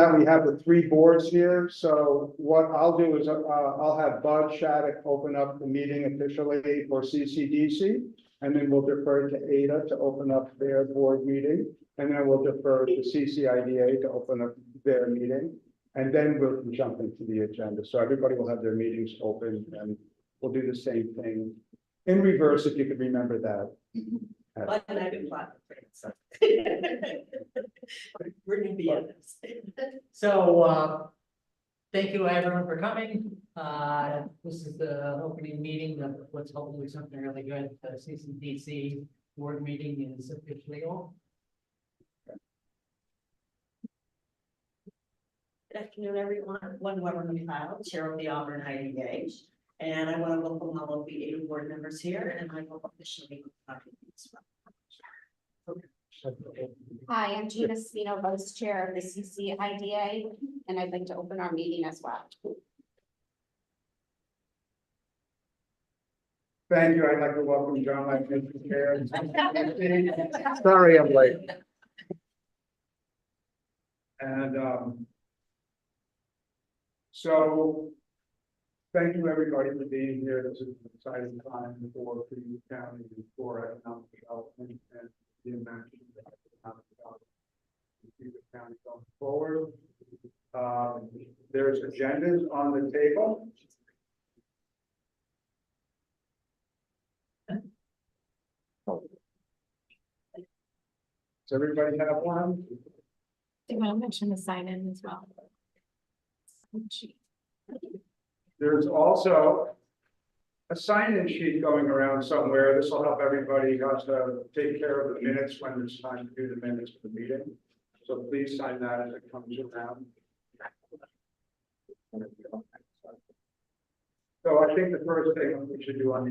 that we have the three boards here. So what I'll do is I'll have Bud Shattuck open up the meeting officially for CCDC. And then we'll defer to AIDA to open up their board meeting. And then we'll defer to CCIDA to open up their meeting. And then we'll jump into the agenda. So everybody will have their meetings open and we'll do the same thing in reverse, if you could remember that. But I've been plotting for it, so. We're gonna be at this. So, thank you everyone for coming. This is the opening meeting of what's hopefully something really good. The CCDC board meeting is officially on. Good afternoon, everyone. One Weberman Cloud, Chair of the Auburn AIDA. And I want to welcome all of the AIDA board members here, and I will officially. Hi, I'm Gina Spino, Vice Chair of the CCIDA, and I'd like to open our meeting as well. Thank you. I'd like to welcome John Mr. Chair. Sorry, I'm late. And so thank you everybody for being here. This is an exciting time for Cayuga County and for economic development and the impact of economic development in Cayuga County going forward. There's agendas on the table. Does everybody have one? I want to mention the sign in as well. There's also a sign-in sheet going around somewhere. This will help everybody who has to take care of the minutes when it's time to do the minutes for the meeting. So please sign that as it comes around. So I think the first thing we should do on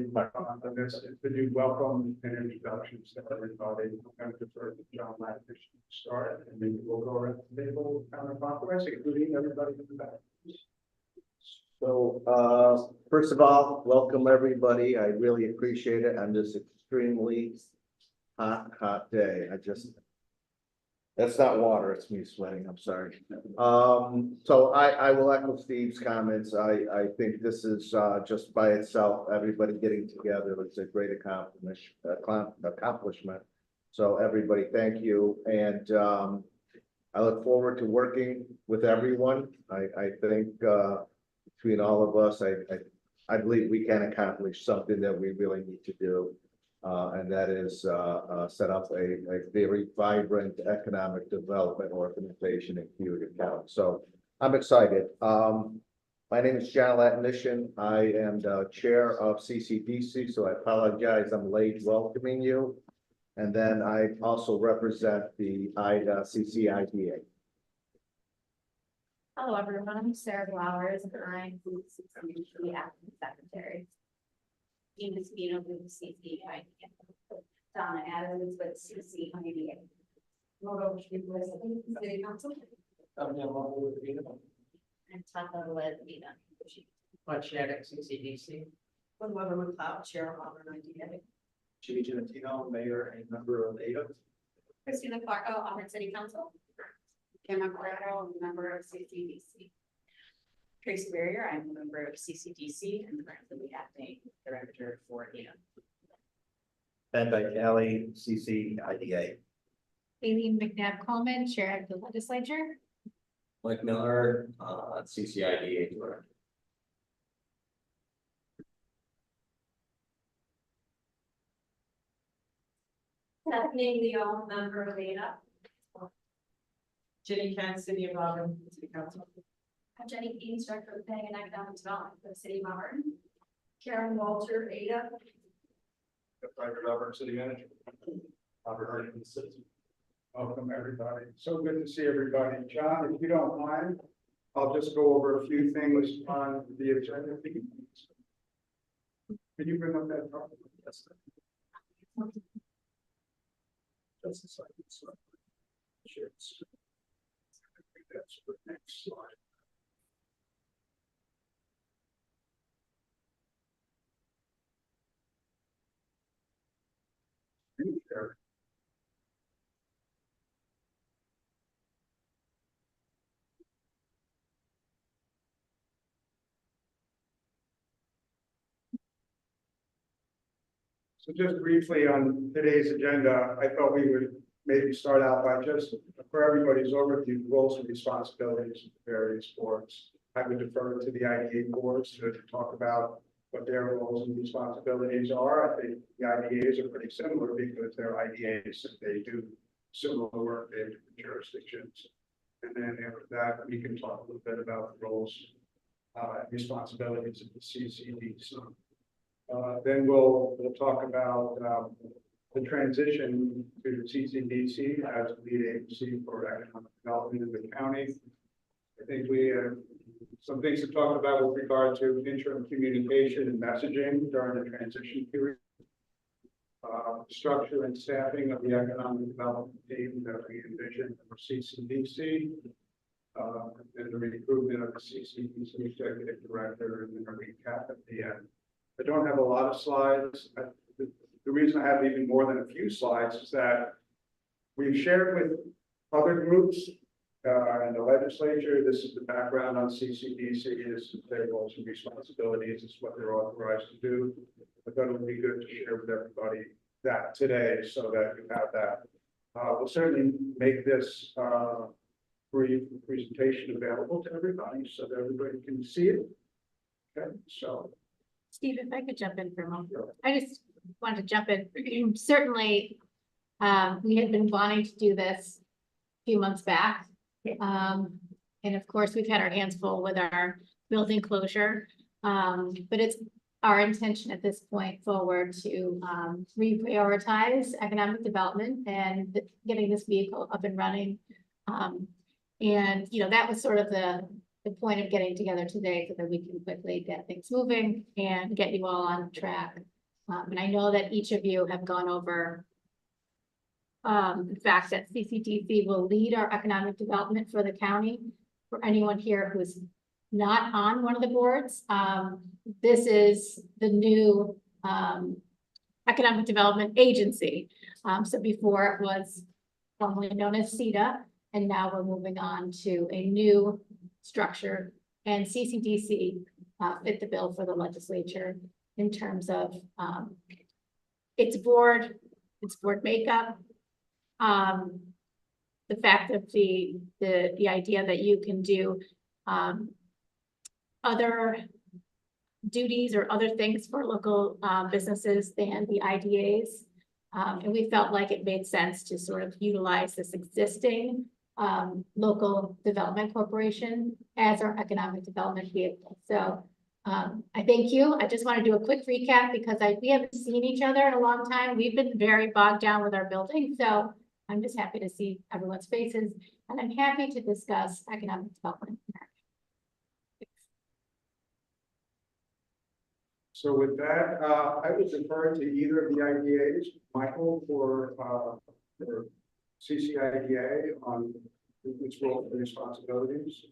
this is to do welcome and introductions to everybody. I'm going to defer to John Lattish to start, and then we'll go around the table counterclockwise, including everybody in the back. So, first of all, welcome everybody. I really appreciate it on this extremely hot day. That's not water, it's me sweating, I'm sorry. So I will echo Steve's comments. I think this is just by itself, everybody getting together. It's a great accomplishment. So everybody, thank you. And I look forward to working with everyone. I think between all of us, I believe we can accomplish something that we really need to do. And that is set up a very vibrant economic development organization in Cayuga County. So I'm excited. My name is John Latnish. I am the chair of CCDC, so I apologize, I'm late welcoming you. And then I also represent the AIDA CCIDA. Hello, everyone. I'm Sarah Flowers, and I'm the CCDC acting secretary. Gina Spino with the CCIDA. Donna Adams with CCIDA. Moto City Council. And Tata with Vina. Bud Shattuck, CCDC. One Weberman Cloud, Chair of Auburn AIDA. Jimmy Genatino, Mayor and member of AIDA. Christina Clarko, Auburn City Council. Kim Corrado, member of CCDC. Tracy Barrier, I'm a member of CCDC and currently acting director for AIDA. And by Kelly, CCIDA. Aileen McNabb Coleman, chair of the legislature. Mike Miller, CCIDA director. Stephanie Leo, member of AIDA. Jenny Kent, City of Auburn, City Council. I'm Jenny Keynes, director of planning and economic development for the city of Auburn. Karen Walter, AIDA. Private Auburn City Manager. Auburn Citizen. Welcome, everybody. So good to see everybody. John, if you don't mind, I'll just go over a few things on the agenda. Can you bring up that problem? Yes. Just a second. Sure. That's the next slide. There. So just briefly on today's agenda, I thought we would maybe start out by just, for everybody's overview, roles and responsibilities of the various boards. I would defer to the IDA boards to talk about what their roles and responsibilities are. I think the IDAs are pretty similar because they're IDAs and they do similar work in different jurisdictions. And then after that, we can talk a little bit about the roles and responsibilities of the CCDC. Then we'll talk about the transition to the CCDC as lead agency for economic development in the county. I think we have some things to talk about with regard to interim communication and messaging during the transition period. Structure and staffing of the economic development team that we envision for CCDC. And the recruitment of the CCDC executive director, and then a recap at the end. I don't have a lot of slides. The reason I have even more than a few slides is that we've shared with other groups in the legislature. This is the background on CCDC, this is their roles and responsibilities, this is what they're authorized to do. I thought it would be good to share with everybody that today so that you have that. We'll certainly make this brief presentation available to everybody so that everybody can see it. Okay, so. Steve, if I could jump in for a moment, I just wanted to jump in. Certainly, we had been wanting to do this a few months back. And of course, we've had our hands full with our building closure. But it's our intention at this point forward to reprioritize economic development and getting this vehicle up and running. And, you know, that was sort of the point of getting together today so that we can quickly get things moving and get you all on track. And I know that each of you have gone over the fact that CCDC will lead our economic development for the county. For anyone here who's not on one of the boards, this is the new economic development agency. So before it was formerly known as CCIDA, and now we're moving on to a new structure, and CCDC fit the bill for the legislature in terms of its board makeup, the fact of the idea that you can do other duties or other things for local businesses than the IDAs. And we felt like it made sense to sort of utilize this existing local development corporation as our economic development vehicle. So I thank you. I just want to do a quick recap because we haven't seen each other in a long time. We've been very bogged down with our building. So I'm just happy to see everyone's faces, and I'm happy to discuss economic development. So with that, I would defer to either of the IDAs, Michael for CCIDA on its role and responsibilities.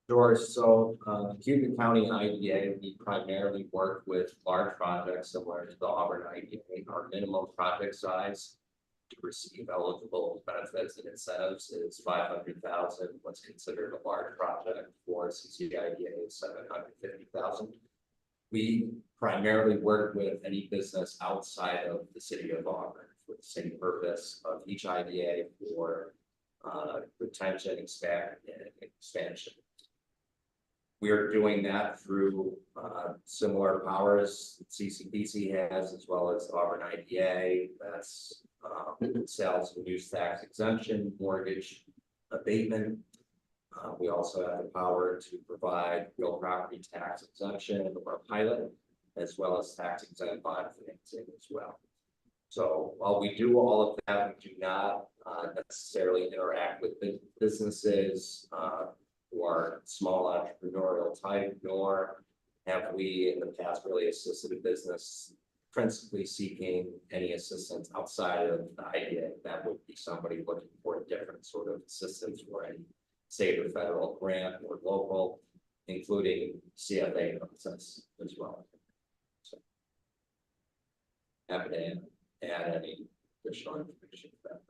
Sure. So Cayuga County IDA, we primarily work with large projects similar to the Auburn IDA. Our minimum project size to receive eligible benefits and incentives is $500,000. What's considered a large project for CCIDA is $750,000. We primarily work with any business outside of the city of Auburn for the same purpose of each IDA for retention, expansion. We are doing that through similar powers CCDC has, as well as Auburn IDA. That's sales and use tax exemption, mortgage abatement. We also have the power to provide real property tax exemption or pilot, as well as tax exempt bond financing as well. So while we do all of that, we do not necessarily interact with businesses who are small entrepreneurial type, nor have we in the past really assisted a business principally seeking any assistance outside of the IDA. That would be somebody looking for a different sort of assistance for any state or federal grant or local, including CFA process as well. So happy to add any additional information to that.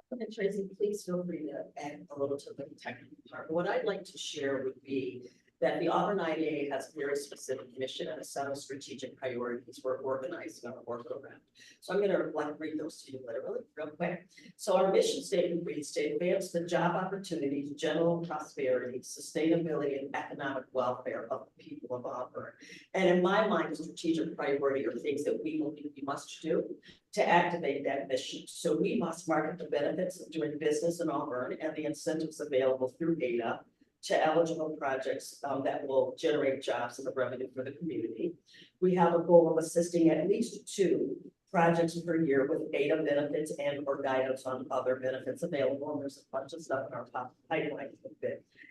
And Tracy, please feel free to add a little to the technical part. What I'd like to share would be that the Auburn IDA has a very specific mission and a set of strategic priorities for organizing our work around. So I'm gonna read those to you literally real quick. So our mission statement reads to advance the job opportunities, general prosperity, sustainability, and economic welfare of the people of Auburn. And in my mind, the strategic priority are things that we believe we must do to activate that mission. So we must market the benefits of doing business in Auburn and the incentives available through AIDA to eligible projects that will generate jobs and the revenue for the community. We have a goal of assisting at least 2 projects per year with AIDA benefits and or guidance on other benefits available. And there's a bunch of stuff in our top pipeline.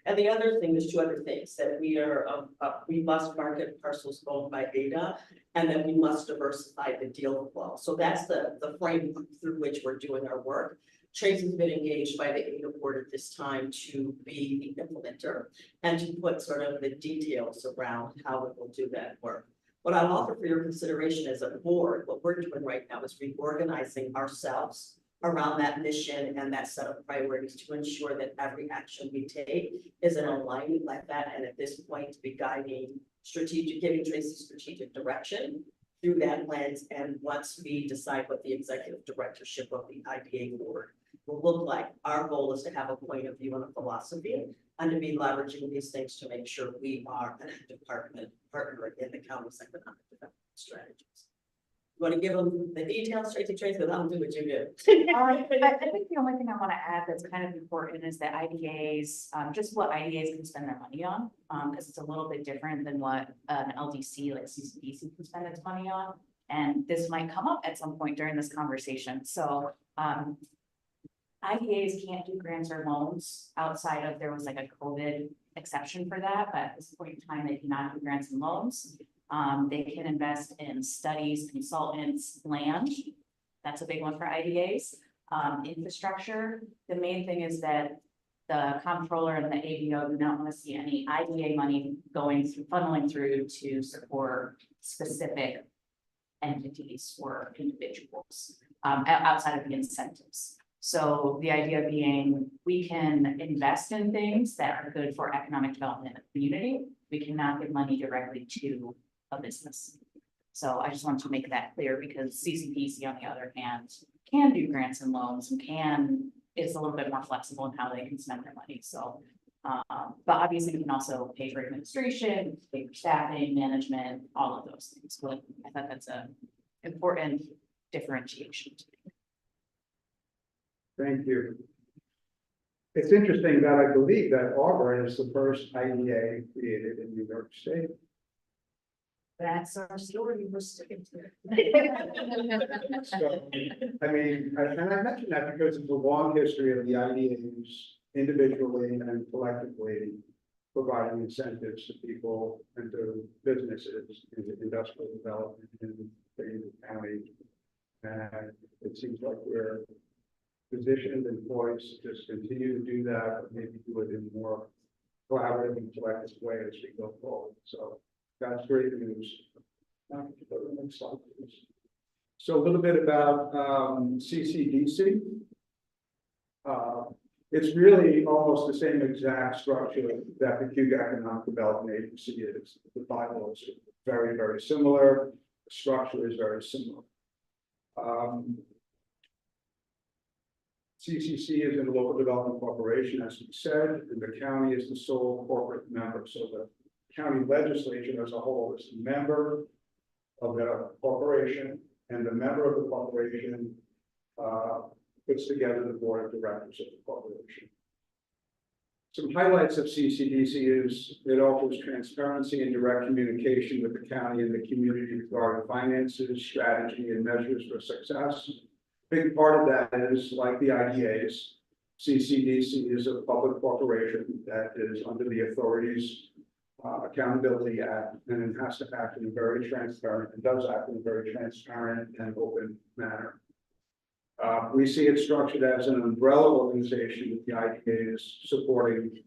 And the other thing, there's 2 other things that we must market parcels owned by AIDA, and then we must diversify the deal flow. So that's the framework through which we're doing our work. Tracy's been engaged by the AIDA board at this time to be the implementer and to put sort of the details around how it will do that work. What I'll offer for your consideration as a board, what we're doing right now is reorganizing ourselves around that mission and that set of priorities to ensure that every action we take is in alignment like that. And at this point, to be guiding giving Tracy strategic direction through that lens. And once we decide what the executive directorship of the IDA board will look like, our goal is to have a point of view and a philosophy and to be leveraging these things to make sure we are an active partner in the county's economic development strategies. You want to give them the details, Tracy, but I'll do what you do. I think the only thing I want to add that's kind of important is that IDAs, just what IDAs can spend their money on, because it's a little bit different than what an LDC like CCDC can spend its money on. And this might come up at some point during this conversation. So IDAs can't do grants or loans outside of, there was like a COVID exception for that, but at this point in time, they cannot do grants and loans. They can invest in studies, consultants, land. That's a big one for IDAs. Infrastructure. The main thing is that the comptroller and the ABO do not want to see any IDA money funneling through to support specific entities or individuals outside of the incentives. So the idea being we can invest in things that are good for economic development in the community. We cannot give money directly to a business. So I just want to make that clear because CCDC on the other hand can do grants and loans and is a little bit more flexible in how they can spend their money. So but obviously we can also pay for administration, pay for staffing, management, all of those things. So I thought that's an important differentiation. Thank you. It's interesting that I believe that Auburn is the first IDA created in New York State. That's our story, we're sticking to it. So, I mean, and I mention that because of the long history of the IDAs individually and collectively providing incentives to people and to businesses in the industrial development in the county. And it seems like we're positioned and poised to just continue to do that, but maybe do it in a more collaborative and collective way as we go forward. So that's great news. Now, go to the next slide, please. So a little bit about CCDC. It's really almost the same exact structure that the Cayuga Economic Development Agency is. The bylaw is very, very similar. The structure is very similar. CCC is a local development corporation, as we said, and the county is the sole corporate member. So the county legislature as a whole is a member of the corporation, and the member of the corporation puts together the board of directors of the corporation. Some highlights of CCDC is it offers transparency and direct communication with the county and the community regarding finances, strategy, and measures for success. Big part of that is, like the IDAs, CCDC is a public corporation that is under the Authorities Accountability Act, and it has to act in a very transparent, and does act in a very transparent and open manner. We see it structured as an umbrella organization with the IDAs supporting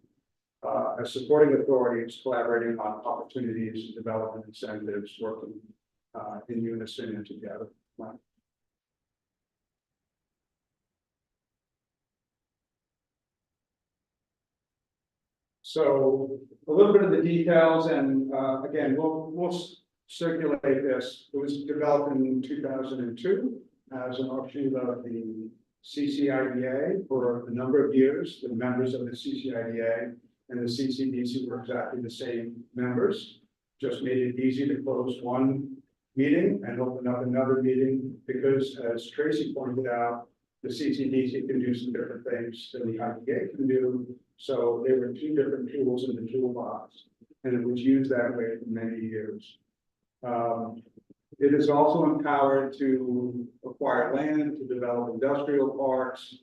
authorities, collaborating on opportunities, development incentives, working in unison and together. So a little bit of the details and, again, we'll circulate this. It was developed in 2002 as an offshoot of the CCIDA for a number of years. The members of the CCIDA and the CCDC were exactly the same members. Just made it easy to close one meeting and open up another meeting because, as Tracy pointed out, the CCDC can do some different things than the IDA can do. So there were two different tools in the toolbox, and it was used that way for many years. It is also empowered to acquire land, to develop industrial parks,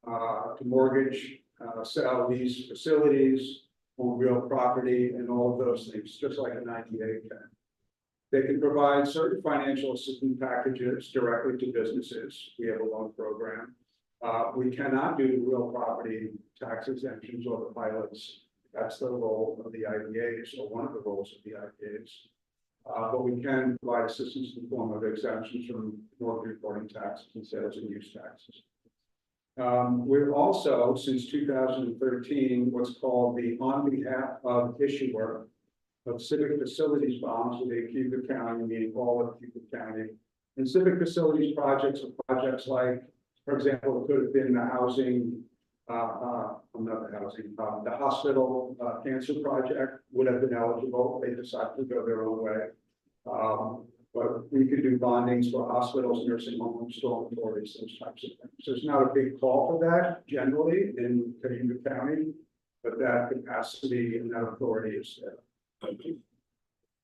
to mortgage, sell these facilities, own real property, and all of those things, just like an IDA can. They can provide certain financial assistance packages directly to businesses. We have a loan program. We cannot do real property tax exemptions or the pilots. That's the role of the IDAs, or one of the roles of the IDAs. But we can provide assistance in the form of exemptions from mortgage reporting taxes and sales and use taxes. We're also, since 2013, what's called the on behalf of issuer of civic facilities bonds with Cayuga County, meaning all of Cayuga County. And civic facilities projects are projects like, for example, it could have been the housing, the hospital cancer project would have been eligible. They decided to go their own way. But we could do bondings for hospitals, nursing homes, dormitories, those types of things. So it's not a big call for that generally in Cayuga County, but that capacity and that authority is there.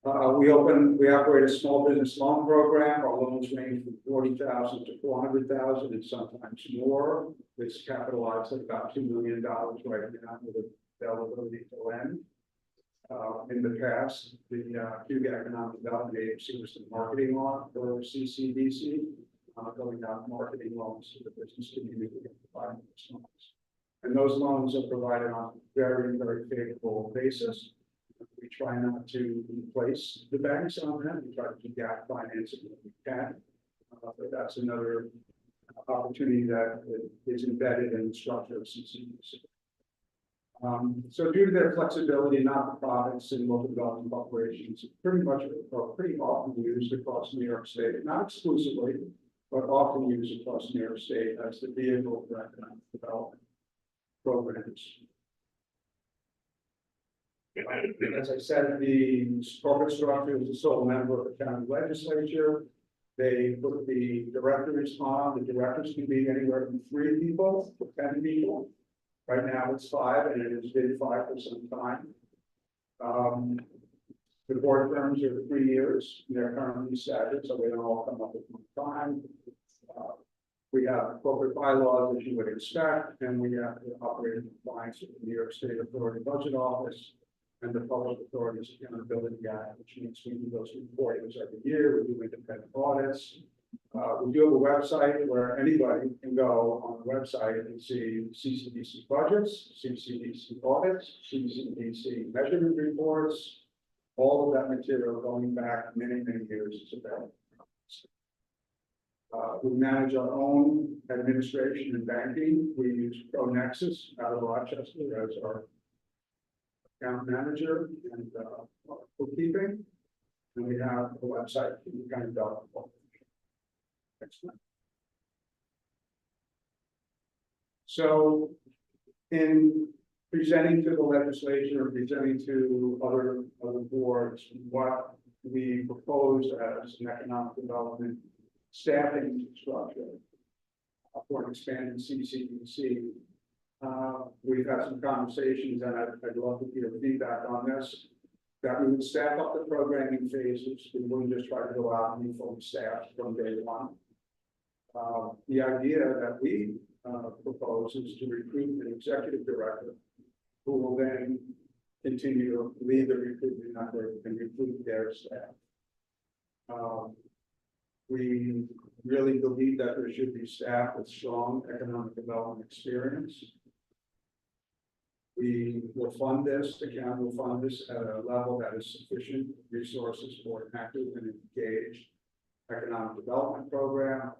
We operate a small business loan program. Our loans range from $40,000 to $400,000 and sometimes more. It's capitalized at about $2 million right now with availability to lend. In the past, the Cayuga Economic Development Agency was the marketing arm for CCDC, going out marketing loans to the business community and providing those loans. And those loans are provided on a very, very favorable basis. We try not to replace the banks on that. We try to do gap financing if we can. But that's another opportunity that is embedded in the structure of CCDC. So due to their flexibility, not-for-profits and local development operations pretty much are pretty often used across New York State, not exclusively, but often used across New York State as the vehicle for economic development programs. As I said, the corporate structure is the sole member of the county legislature. They put the directors on. The directors can be anywhere from 3 people to 10 people. Right now it's 5, and it has been 5 for some time. The board terms are 3 years. They're currently staggered, so they don't all come up at one time. We have corporate bylaws, as you would expect, and we have to operate in compliance with the New York State Authority Budget Office and the Public Authorities Accountability Act, which means we do those reportings every year. We do independent audits. We do have a website where anybody can go on the website and see CCDC budgets, CCDC audits, CCDC measurement reports. All of that material going back many, many years is available. We manage our own administration and banking. We use ProNexus out of Rochester as our account manager and bookkeeping. And we have a website that we kind of develop. Excellent. So in presenting to the legislature or presenting to other boards what we proposed as an economic development staffing structure for an expanded CCDC. We've had some conversations, and I'd love to hear feedback on this, that we would staff up the programming phases. We wouldn't just try to go out and be fully staffed from day one. The idea that we propose is to recruit an executive director who will then continue to lead the recruitment effort and recruit their staff. We really believe that there should be staff with strong economic development experience. We will fund this, the county will fund this at a level that is sufficient resources for an active and engaged economic development program.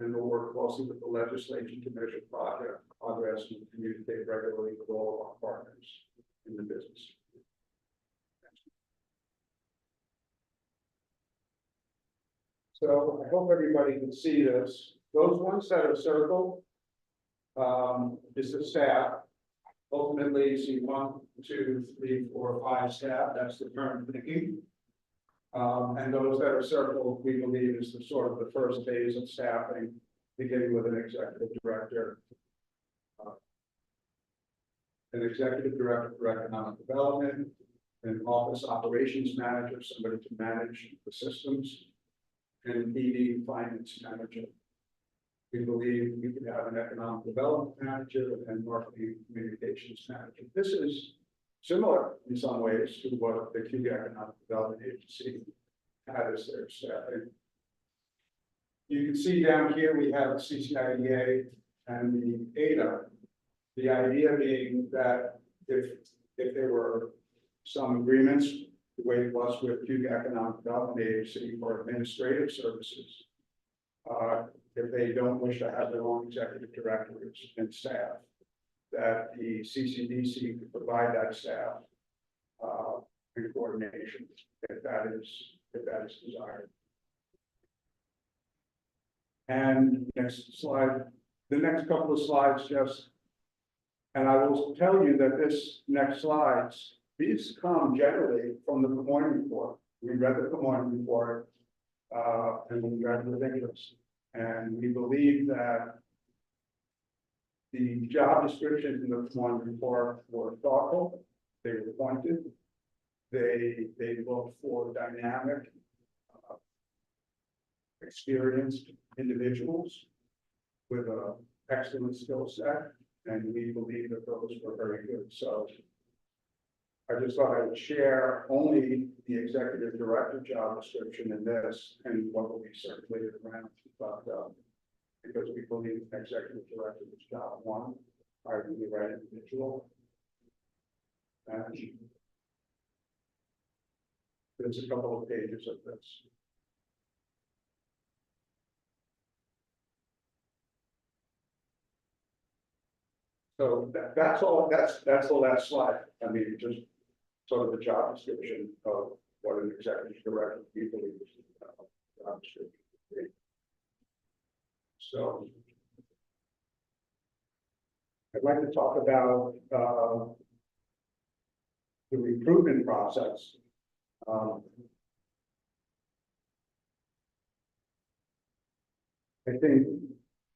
And we'll work closely with the legislature to measure progress and communicate regularly with all of our partners. in the business. So I hope everybody can see this. Those ones that are circled is the staff. Ultimately, you see 1, 2, 3, 4, 5 staff. That's the current thinking. And those that are circled, we believe is the sort of the first phase of staffing, beginning with an executive director. An executive director for economic development, an office operations manager, somebody to manage the systems, and an ED finance manager. We believe we could have an economic development manager and marketing communications manager. This is similar in some ways to what the Cayuga Economic Development Agency had as their staffing. You can see down here, we have the CCIDA and the AIDA. The idea being that if there were some agreements, the way it was with Cayuga Economic Development Agency for administrative services, if they don't wish to have their own executive directors and staff, that the CCDC could provide that staff in coordination if that is desired. And next slide, the next couple of slides just, and I will tell you that this next slides, these come generally from the Lemoyne report. We read the Lemoyne report and we read with interest. And we believe that the job descriptions in the Lemoyne report were thoughtful, they were pointed, they looked for dynamic, experienced individuals with an excellent skill set, and we believe that those were very good. So I just thought I would share only the executive director job description in this and what will be circulated around. But because we believe an executive director is job one, hiring the right individual. And there's a couple of pages of this. So that's all. That's the last slide. I mean, just sort of the job description of what an executive director we believe is the job description. So I'd like to talk about the recruitment process. I think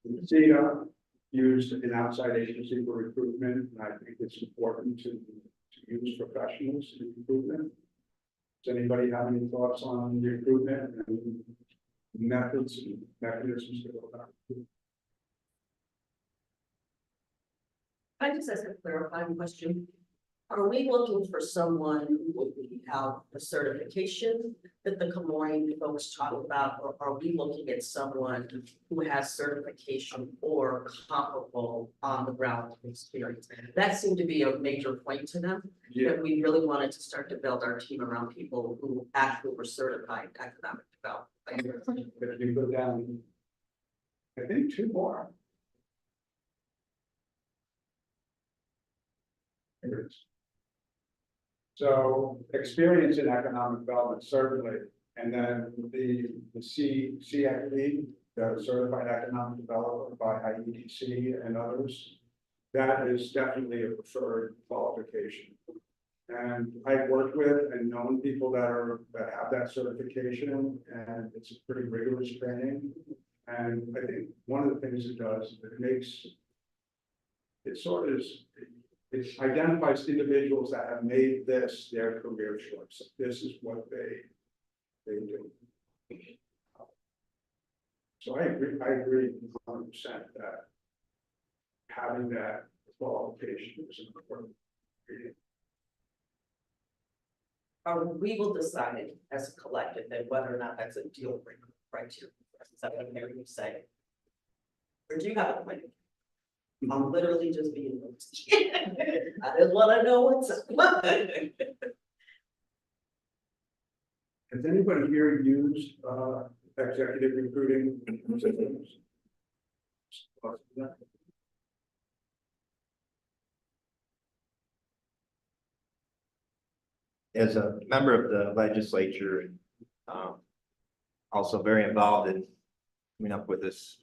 CCIDA used an outside agency for recruitment, and I think it's important to use professionals in recruitment. Does anybody have any thoughts on recruitment and methods and mechanisms to go about it? I just ask a clarifying question. Are we looking for someone who will have a certification that the Lemoyne folks talk about, or are we looking at someone who has certification or comparable on the ground experience? That seemed to be a major point to them, that we really wanted to start to build our team around people who actually were certified economic development. If you go down, I think 2 more. Here it is. So experience in economic development, certainly, and then the CCID, the Certified Economic Developer by AIDA and others, that is definitely a preferred qualification. And I've worked with and known people that have that certification, and it's a pretty rigorous training. And I think one of the things it does, it identifies individuals that have made this their career choice. This is what they do. So I agree 100% that having that qualification is important. We will decide as a collective that whether or not that's a deal breaker criteria. Is that what I'm hearing you say? Or do you have a point? I'm literally just being nosy. I just want to know what's up. Has anybody here used executive recruiting systems? as a member of the legislature, and also very involved in coming up with this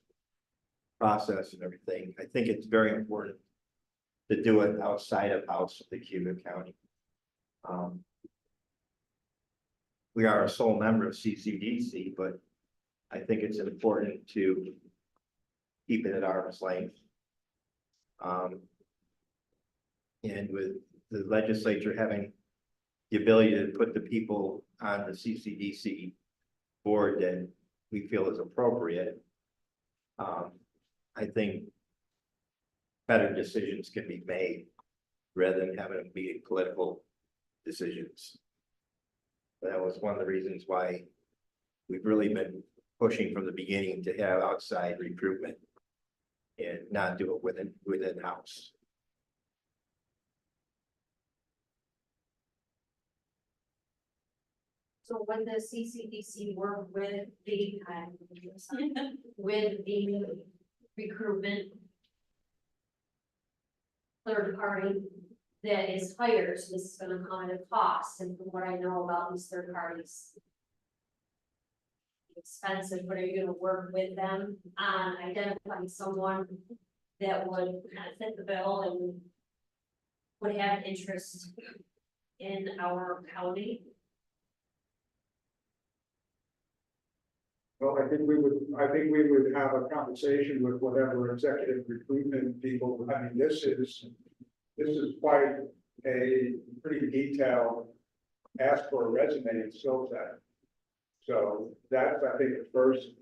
process and everything, I think it's very important to do it outside of house of the Cayuga County. We are a sole member of CCDC, but I think it's important to keep it at arm's length. And with the legislature having the ability to put the people on the CCDC board that we feel is appropriate, I think better decisions can be made rather than having them be political decisions. That was one of the reasons why we've really been pushing from the beginning to have outside recruitment and not do it within house. So when the CCDC work with the recruitment third party that is hired, so this is gonna come at a cost, and from what I know about these third parties, expensive, but are you gonna work with them on identifying someone that would kind of fit the bill and would have interest in our county? Well, I think we would have a conversation with whatever executive recruitment people, I mean, this is quite a pretty detailed ask for a resume and skill set. So that's, I think, the first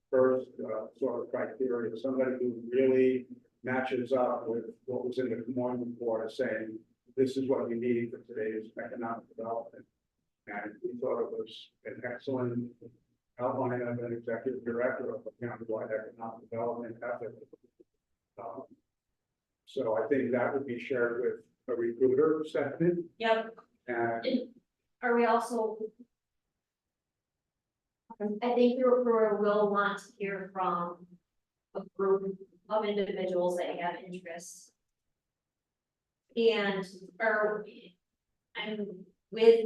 sort of criteria, somebody who really matches up with what was in the Moore report saying, this is what we need for today's economic development. And we thought it was an excellent outline of an executive director of the countywide economic development effort. So I think that would be shared with a recruiter, Stephanie. Yep. And Are we also? I think the recruiter will want to hear from a group of individuals that have interests. And with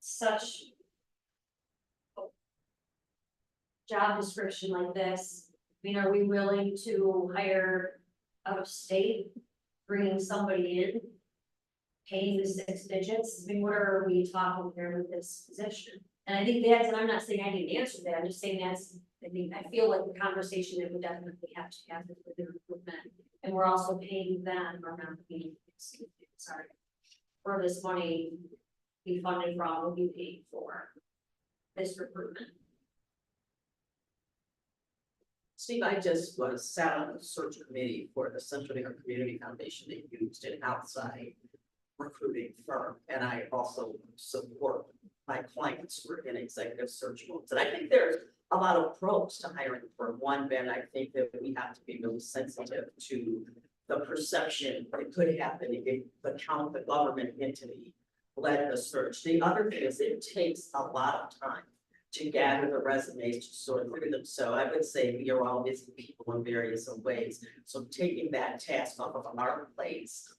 such job description like this, I mean, are we willing to hire out of state, bringing somebody in, paying the 6 digits? I mean, what are we talking here with this position? And I think that's, and I'm not saying I need an answer to that, I'm just saying that's, I mean, I feel like the conversation that we definitely have to have with the recruitment. And we're also paying them, or not paying, sorry, for this money be funded from, will be paid for this recruitment. Steve, I just sat on the search committee for the Central New York Community Foundation. They used an outside recruiting firm, and I also support my clients who are in executive search modes. And I think there's a lot of pros to hiring for one, Ben. I think that we have to be really sensitive to the perception that could happen if the government entity led the search. The other thing is it takes a lot of time to gather the resumes, to sort through them. So I would say we are all busy people in various ways. So taking that task off of our plates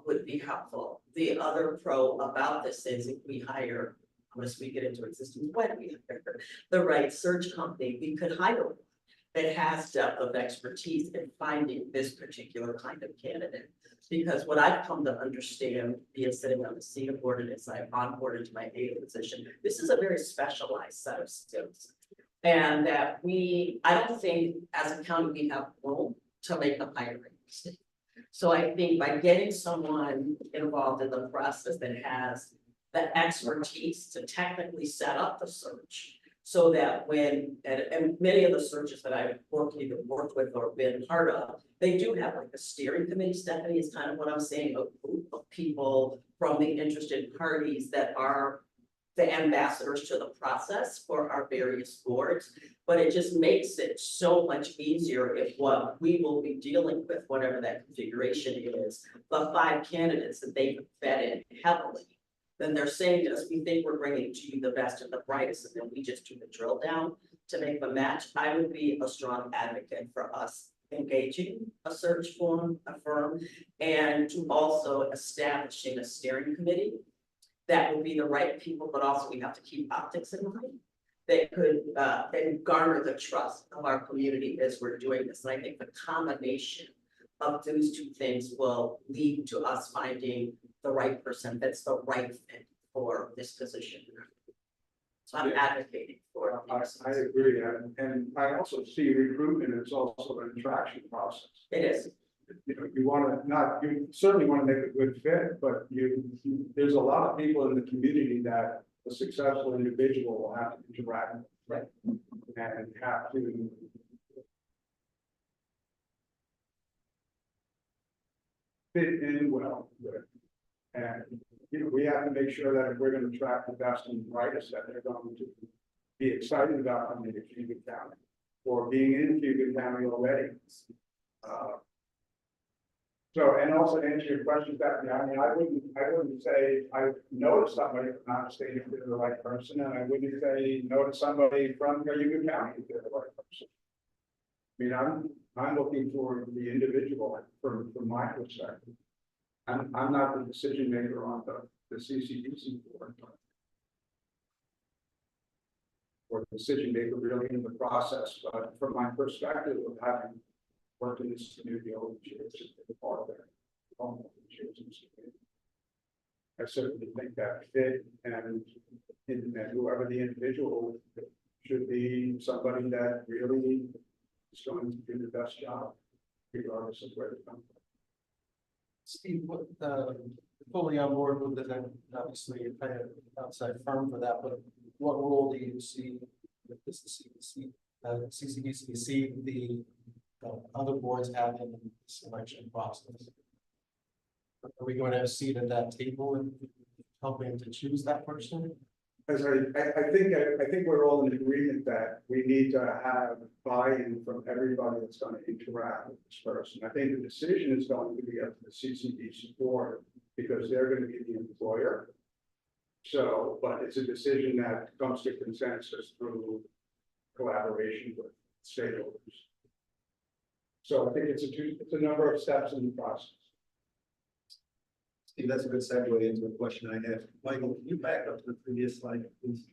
would be helpful. The other pro about this is if we hire, unless we get into existence, when we hire the right search company, we could hire one that has depth of expertise in finding this particular kind of candidate. Because what I've come to understand, being sitting on the CETA board and as I've onboarded to my AIDA position, this is a very specialized set of skills. And that I don't think as a county we have room to make a hiring mistake. So I think by getting someone involved in the process that has the expertise to technically set up the search, so that when, and many of the searches that I've either worked with or been part of, they do have like a steering committee. Stephanie is kind of what I'm saying, a group of people from the interested parties that are the ambassadors to the process for our various boards. But it just makes it so much easier if what we will be dealing with, whatever that configuration is, the 5 candidates that they vetted heavily. Then they're saying to us, we think we're bringing to you the best and the brightest, and then we just do the drill down to make the match. I would be a strong advocate for us engaging a search firm, and to also establishing a steering committee that would be the right people, but also we have to keep optics in mind. That could, then garner the trust of our community as we're doing this, and I think the combination of those two things will lead to us finding the right person that's the right fit for this position. So I'm advocating for I it. agree, and I also see recruitment as also an attraction process. It is, You know, you wanna not, you certainly wanna make a good fit, but there's a lot of people in the community that a successful individual will have to interact with. Right. And have to. Fit in well with. And, you know, we have to make sure that if we're gonna attract the best and brightest, that they're going to be excited about coming to Cayuga County or being in Cayuga County already. So, and also to answer your question, Bethany, I mean, I wouldn't say I know to somebody from out of state if they're the right person, and I wouldn't say no to somebody from Cayuga County if they're the right person. I mean, I'm looking for the individual from my perspective. I'm not the decision maker on the CCDC board. Or the decision maker really in the process, but from my perspective of having worked in this community over the years, as part of their own years in this community. I certainly think that fit and whoever the individual should be somebody that really is going to do the best job, regardless of where they come from. Steve, fully on board with it, and obviously you're kind of outside firm for that, but what role do you see with this CCDC, see the other boards have in the selection process? Are we going to have a seat at that table and helping to choose that person? As I think we're all in agreement that we need to have buy-in from everybody that's going to interact with this person. I think the decision is going to be up to the CCDC board because they're going to be the employer. So, but it's a decision that comes to consensus through collaboration with stakeholders. So I think it's a number of steps in the process. Steve, that's a good segue into a question I have. Michael, can you back up to the previous slide, please?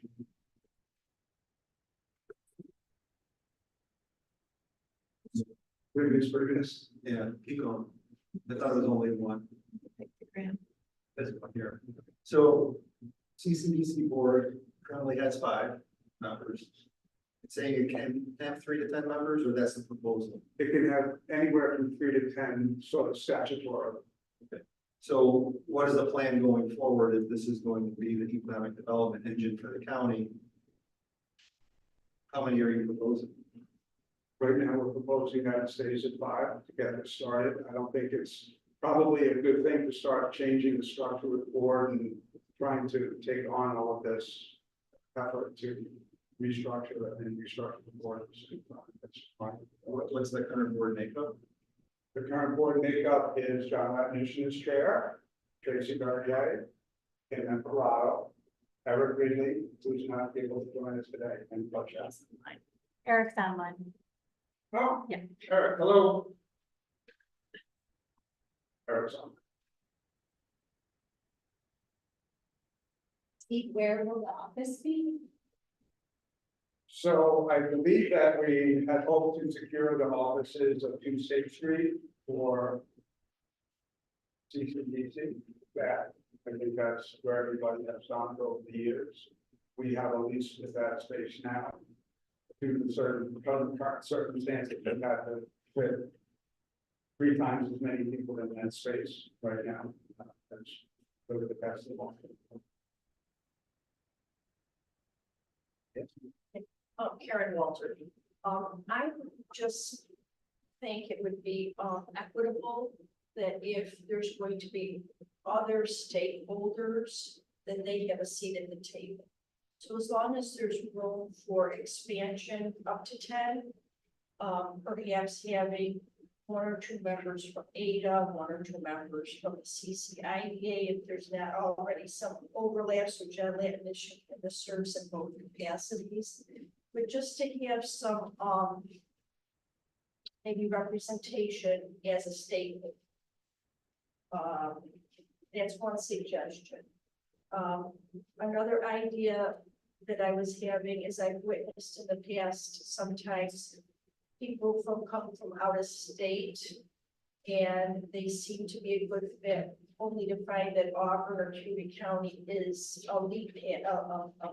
Previous. Yeah, keep going. I thought it was only one. That's one here. So CCDC board currently has 5 members. It's saying it can have 3 to 10 members, or that's the proposal? It can have anywhere from 3 to 10 sort of statutory. Okay. So what is the plan going forward if this is going to be the economic development engine for the county? How many are you proposing? Right now, we're proposing that it stays at 5 to get it started. I don't think it's probably a good thing to start changing the structure of the board and trying to take on all of this effort to restructure the board at the same time. That's fine. What's the current board makeup? The current board makeup is John Latnish as chair, Tracy Gardier, Kim Emperado, Eric Ridley, who's not able to join us today, and Butch Jackson. Eric's online. Oh, Yeah. Eric, hello. Eric's on. Steve, where will the office be? So I believe that we had hoped to secure the offices of 2 State Street for CCDC. That, I think that's where everybody has gone for over the years. We have a lease with that space now. Due to certain current circumstances, we've had to fit 3 times as many people in that space right now. That's really the best of all. Yes. Karen Walter. I would just think it would be equitable that if there's going to be other stakeholders, then they have a seat at the table. So as long as there's room for expansion up to 10, perhaps having 1 or 2 members from AIDA, 1 or 2 members from the CCIDA, if there's not already some overlaps with John Latnish and the serves in both capacities. But just to have some, maybe representation as a statement. That's one suggestion. Another idea that I was having is I've witnessed in the past, sometimes people come from out of state and they seem to be a good fit, only to find that Auburn or Cuba County is a lead pad, a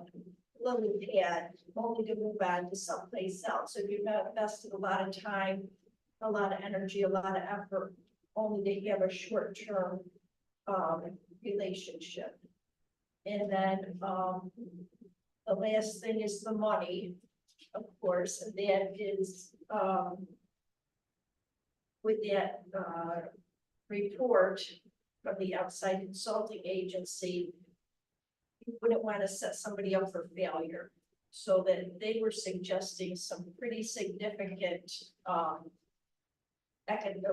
lily pad, only to move on to someplace else. So you've invested a lot of time, a lot of energy, a lot of effort, only to have a short-term relationship. And then the last thing is the money, of course, and that is with that report from the outside consulting agency, you wouldn't want to set somebody up for failure. So that they were suggesting some pretty significant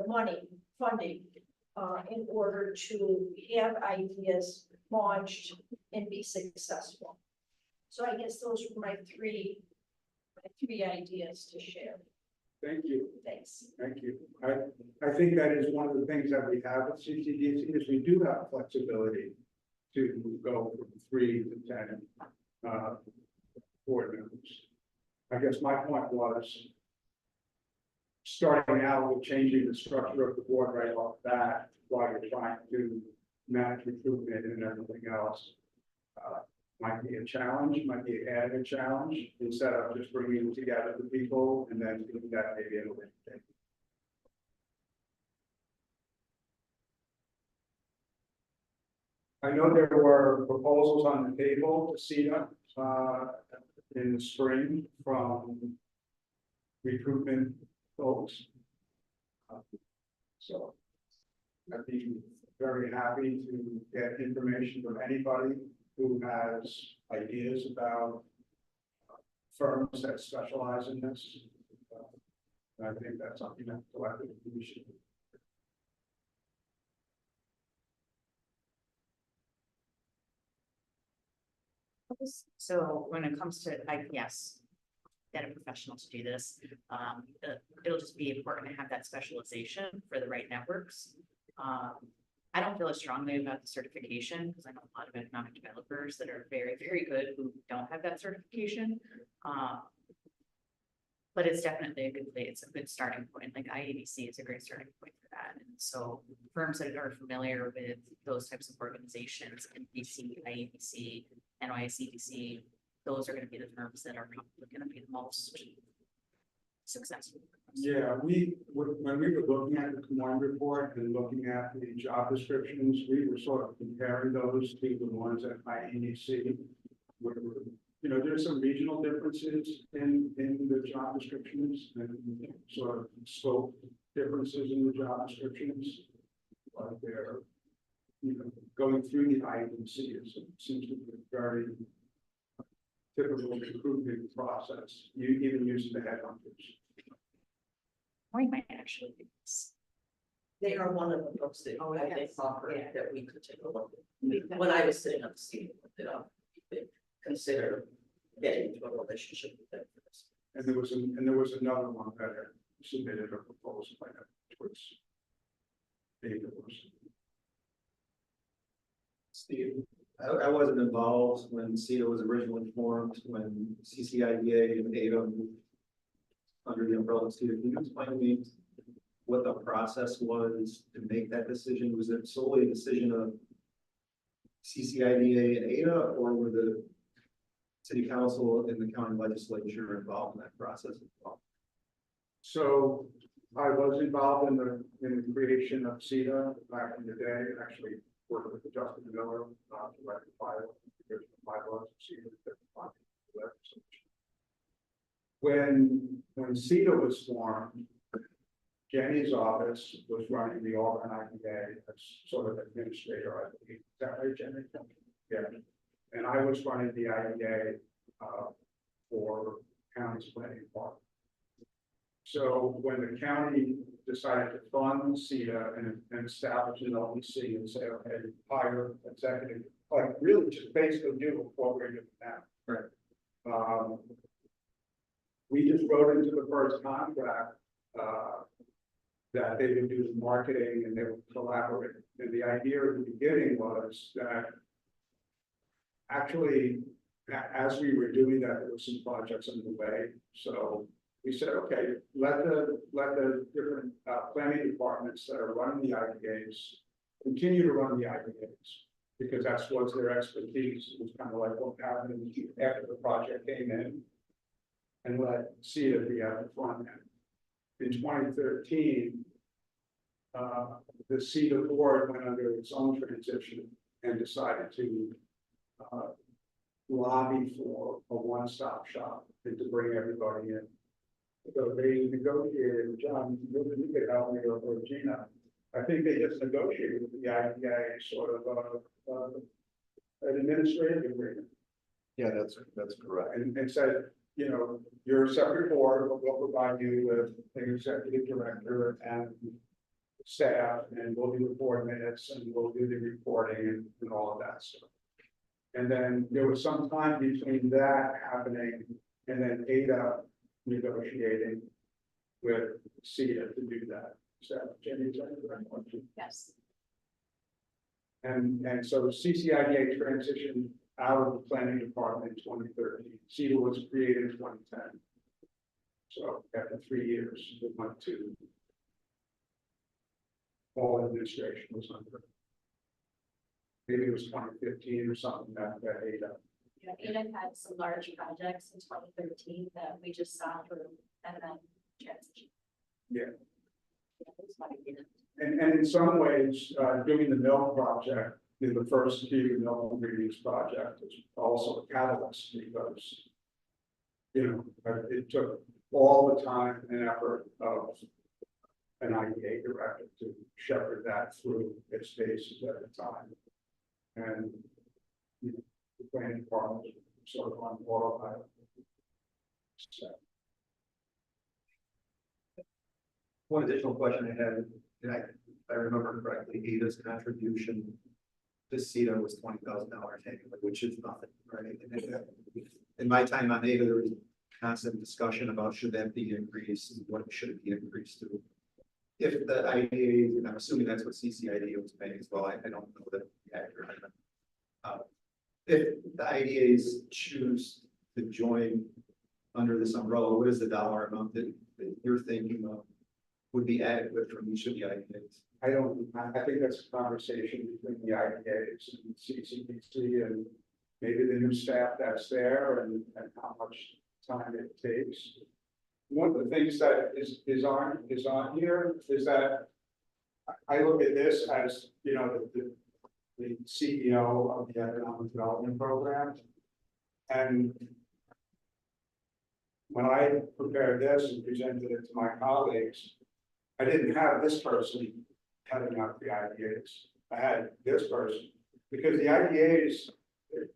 money funding in order to have ideas launched and be successful. So I guess those were my three ideas to share. Thank you. Thanks. Thank you. I think that is one of the things that we have at CCDC is we do have flexibility to go from 3 to 10 board members. I guess my point was starting out with changing the structure of the board right off the bat while you're trying to manage recruitment and everything else. Might be a challenge, might be an added challenge instead of just bringing together the people and then doing that maybe in a way. I know there were proposals on the table to CETA in the spring from recruitment folks. So I'd be very happy to get information from anybody who has ideas about firms that specialize in this. I think that's something that collectively we should do. So when it comes to IPS, get a professional to do this. It'll just be important to have that specialization for the right networks. I don't feel as strongly about the certification because I know a lot of economic developers that are very, very good who don't have that certification. But it's definitely a good place. It's a good starting point. Like IADC is a great starting point for that. And so firms that are familiar with those types of organizations, NBC, IADC, NYCDC, those are going to be the firms that are probably going to be the most successful. Yeah, when we were looking at the combined report and looking at the job descriptions, we were sort of comparing those to the ones at IEDC. You know, there's some regional differences in the job descriptions and sort of scope differences in the job descriptions. But they're, you know, going through the IEDC seems to be a very typical recruitment process. You even using the headhunters. Point might actually be this. They are one of the folks that Oh, I think yes. offer Yeah. that we could take a look at. When I was sitting on the seat, consider getting into a relationship with them for this. And there was another one that had submitted a proposal by that towards David Wilson. Steve, I wasn't involved when CETA was originally formed, when CCIDA and AIDA moved under the umbrella of CETA. Can you explain to me what the process was to make that decision? Was it solely a decision of CCIDA and AIDA, or were the city council and the county legislature involved in that process as well? So I was involved in the creation of CETA back in the day, and actually worked with Justin Miller to rectify the bylaws of CETA. When CETA was formed, Jenny's office was running the Auburn IDA as sort of administrator, I believe. Is that right, Jenny? Yeah. And I was running the IDA for county's planning department. So when the county decided to fund CETA and establish an LEC and say, okay, hire executive, like really just basically do what we're doing now. Right. We just wrote into the first contract that they would do the marketing and they would collaborate. And the idea at the beginning was that actually, as we were doing that, there were some projects underway, so we said, okay, let the different planning departments that are running the IDAs continue to run the IDAs, because that's what's their expertise. It was kind of like what happened after the project came in, and let CEDA be at the front end. In 2013, the CEDA board went under its own transition and decided to lobby for a one-stop shop and to bring everybody in. So they negotiated, John, you could help me or Gina. I think they just negotiated with the IDA sort of an administrative agreement Yeah, that's correct. and said, you know, you're a separate board, but we'll provide you with an executive director and staff, and we'll do the board minutes and we'll do the reporting and all of that stuff. And then there was some time between that happening and then AIDA negotiating with CEDA to do that. So, Jenny, is that the right question? Yes. And so CCIDA transitioned out of the planning department in 2013. CEDA was created in 2010. So after 3 years, it went to all administration was under. Maybe it was 2015 or something that AIDA. Yeah, AIDA had some large projects in 2013 that we just saw through and then transition. Yeah. Yeah, that's why we did it. And in some ways, doing the mill project, the first few mill ingredients project is also a catalyst because, you know, it took all the time and effort of an IDA director to shepherd that through its phases at a time. And you know, the planning department sort of on autopilot. So, One additional question I had, and I remember correctly, AIDA's contribution to CEDA was $20,000 annually, which is nothing, right? And in my time on AIDA, there was constant discussion about should that be increased, and what should it be increased to. If the IDA, and I'm assuming that's what CCIDA was paying as well, I don't know that accurate. If the IDAs choose to join under this umbrella, what is the dollar amount that you're thinking of would be adequate from each of the IDAs? I think that's a conversation between the IDAs and CCDC and maybe the new staff that's there and how much time it takes. One of the things that is on here is that I look at this as, you know, the CEO of the Economic Development Program. And when I prepared this and presented it to my colleagues, I didn't have this person heading up the IDAs. I had this person because the IDAs,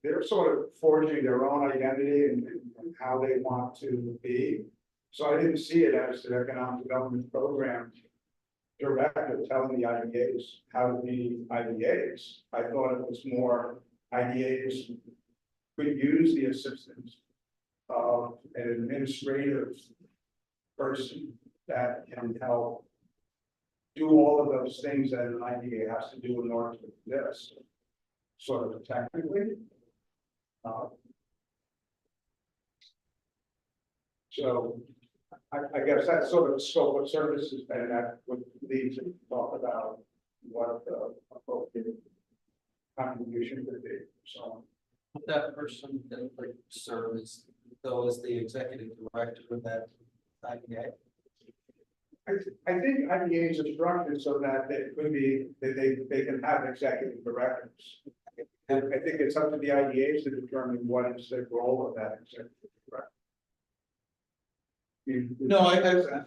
they're sort of forging their own identity and how they want to be. So I didn't see it as the Economic Development Program director telling the IDAs how to be IDAs. I thought it was more IDAs could use the assistance of an administrative person that can help do all of those things that an IDA has to do in order to exist, sort of technically. So I guess that's sort of the scope of services, and that would lead to talk about what the appropriate contribution could be. So Would that person that would serve as though as the executive director of that IDA? I think IDAs are structured so that it could be that they can have executive directors. And I think it's up to the IDAs to determine what is the role of that executive director. No,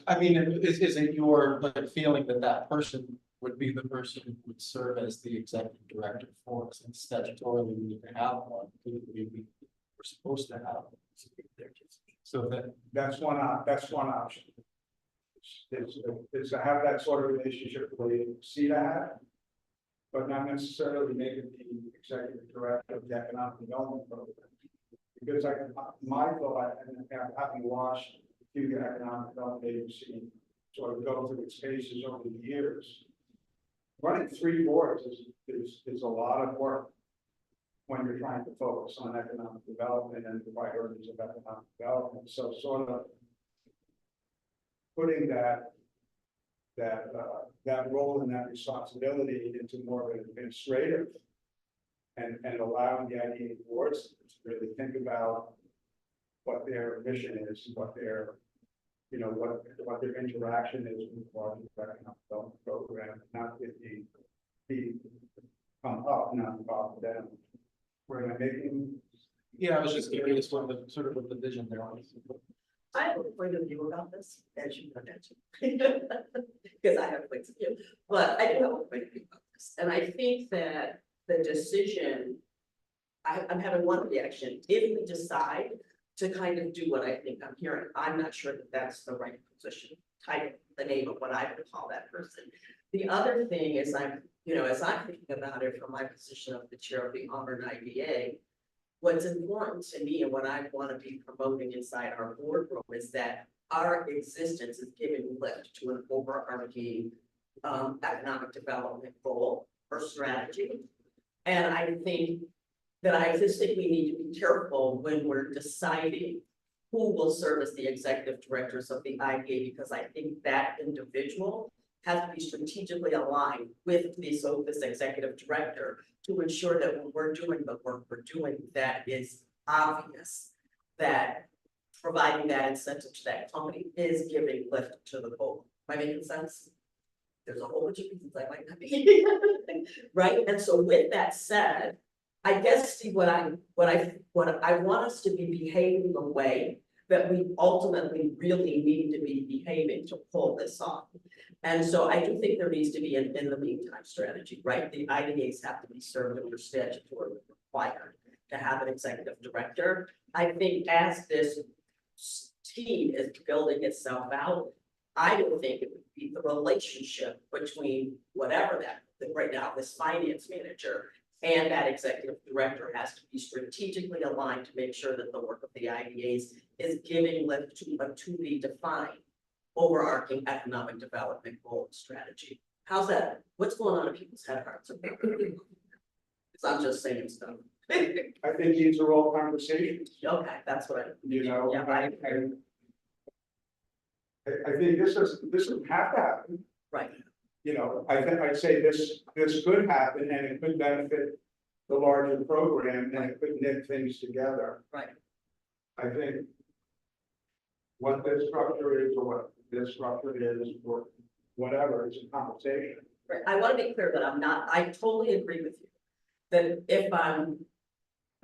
I mean, isn't your like feeling that that person would be the person who would serve as the executive director for us, and statutorily we need to have one, we're supposed to have. So that's one option. Is to have that sort of relationship with CEDA had, but not necessarily make it the executive director of the Economic Development Program. Because my thought, and having watched the Economic Development Agency sort of go through its phases over the years, running 3 boards is a lot of work. when you're trying to focus on economic development and the priorities of economic development. So sort of putting that role and that responsibility into more of an administrative and allowing the IDA boards to really think about what their mission is, what their, you know, what their interaction is with the larger economic development program, not with the come up, not bottom down. Where am I making? Yeah, I was just curious what the sort of what the vision there was. I have a point of view about this, as you know, because I have points of view, but I do have a point of view about this, and I think that the decision, I'm having one reaction, if we decide to kind of do what I think I'm hearing, I'm not sure that that's the right position, title, the name of what I would call that person. The other thing is as I'm thinking about it from my position of the chair of the Auburn IDA, what's important to me and what I want to be promoting inside our boardroom is that our existence is giving lift to an overarching economic development goal or strategy. And I think we need to be careful when we're deciding who will serve as the executive directors of the IDA, because I think that individual has to be strategically aligned with this executive director to ensure that when we're doing the work we're doing, that is obvious, that providing that incentive to that company is giving lift to the goal. Am I making sense? There's a whole bunch of reasons I might not be, right? And so with that said, I guess what I want us to be behaving the way that we ultimately really need to be behaving to pull this off. And so I do think there needs to be an in the meantime strategy, right? The IDAs have to be served under statutory required to have an executive director. I think as this team is building itself out, I would think it would be the relationship between whatever that right now, this finance manager and that executive director has to be strategically aligned to make sure that the work of the IDAs is giving lift to a to be defined overarching economic development goal and strategy. How's that? What's going on in people's head hearts? Because I'm just saying stuff. I think these are all conversations, Okay, that's what Yeah, I I think this doesn't have to happen. right. I'd say this could happen and it could benefit the larger program and it could knit things together. Right. I think what this structure is or what this structure is or whatever, it's a conversation. Right. I want to be clear that I totally agree with you. That if I'm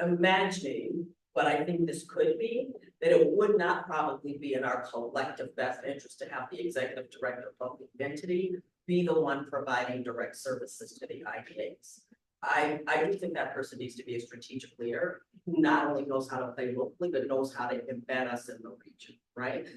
imagining what I think this could be, that it would not probably be in our collective best interest to have the executive director of the entity be the one providing direct services to the IDAs. I do think that person needs to be a strategic leader who not only knows how to play locally, but knows how to embed us in the region, right?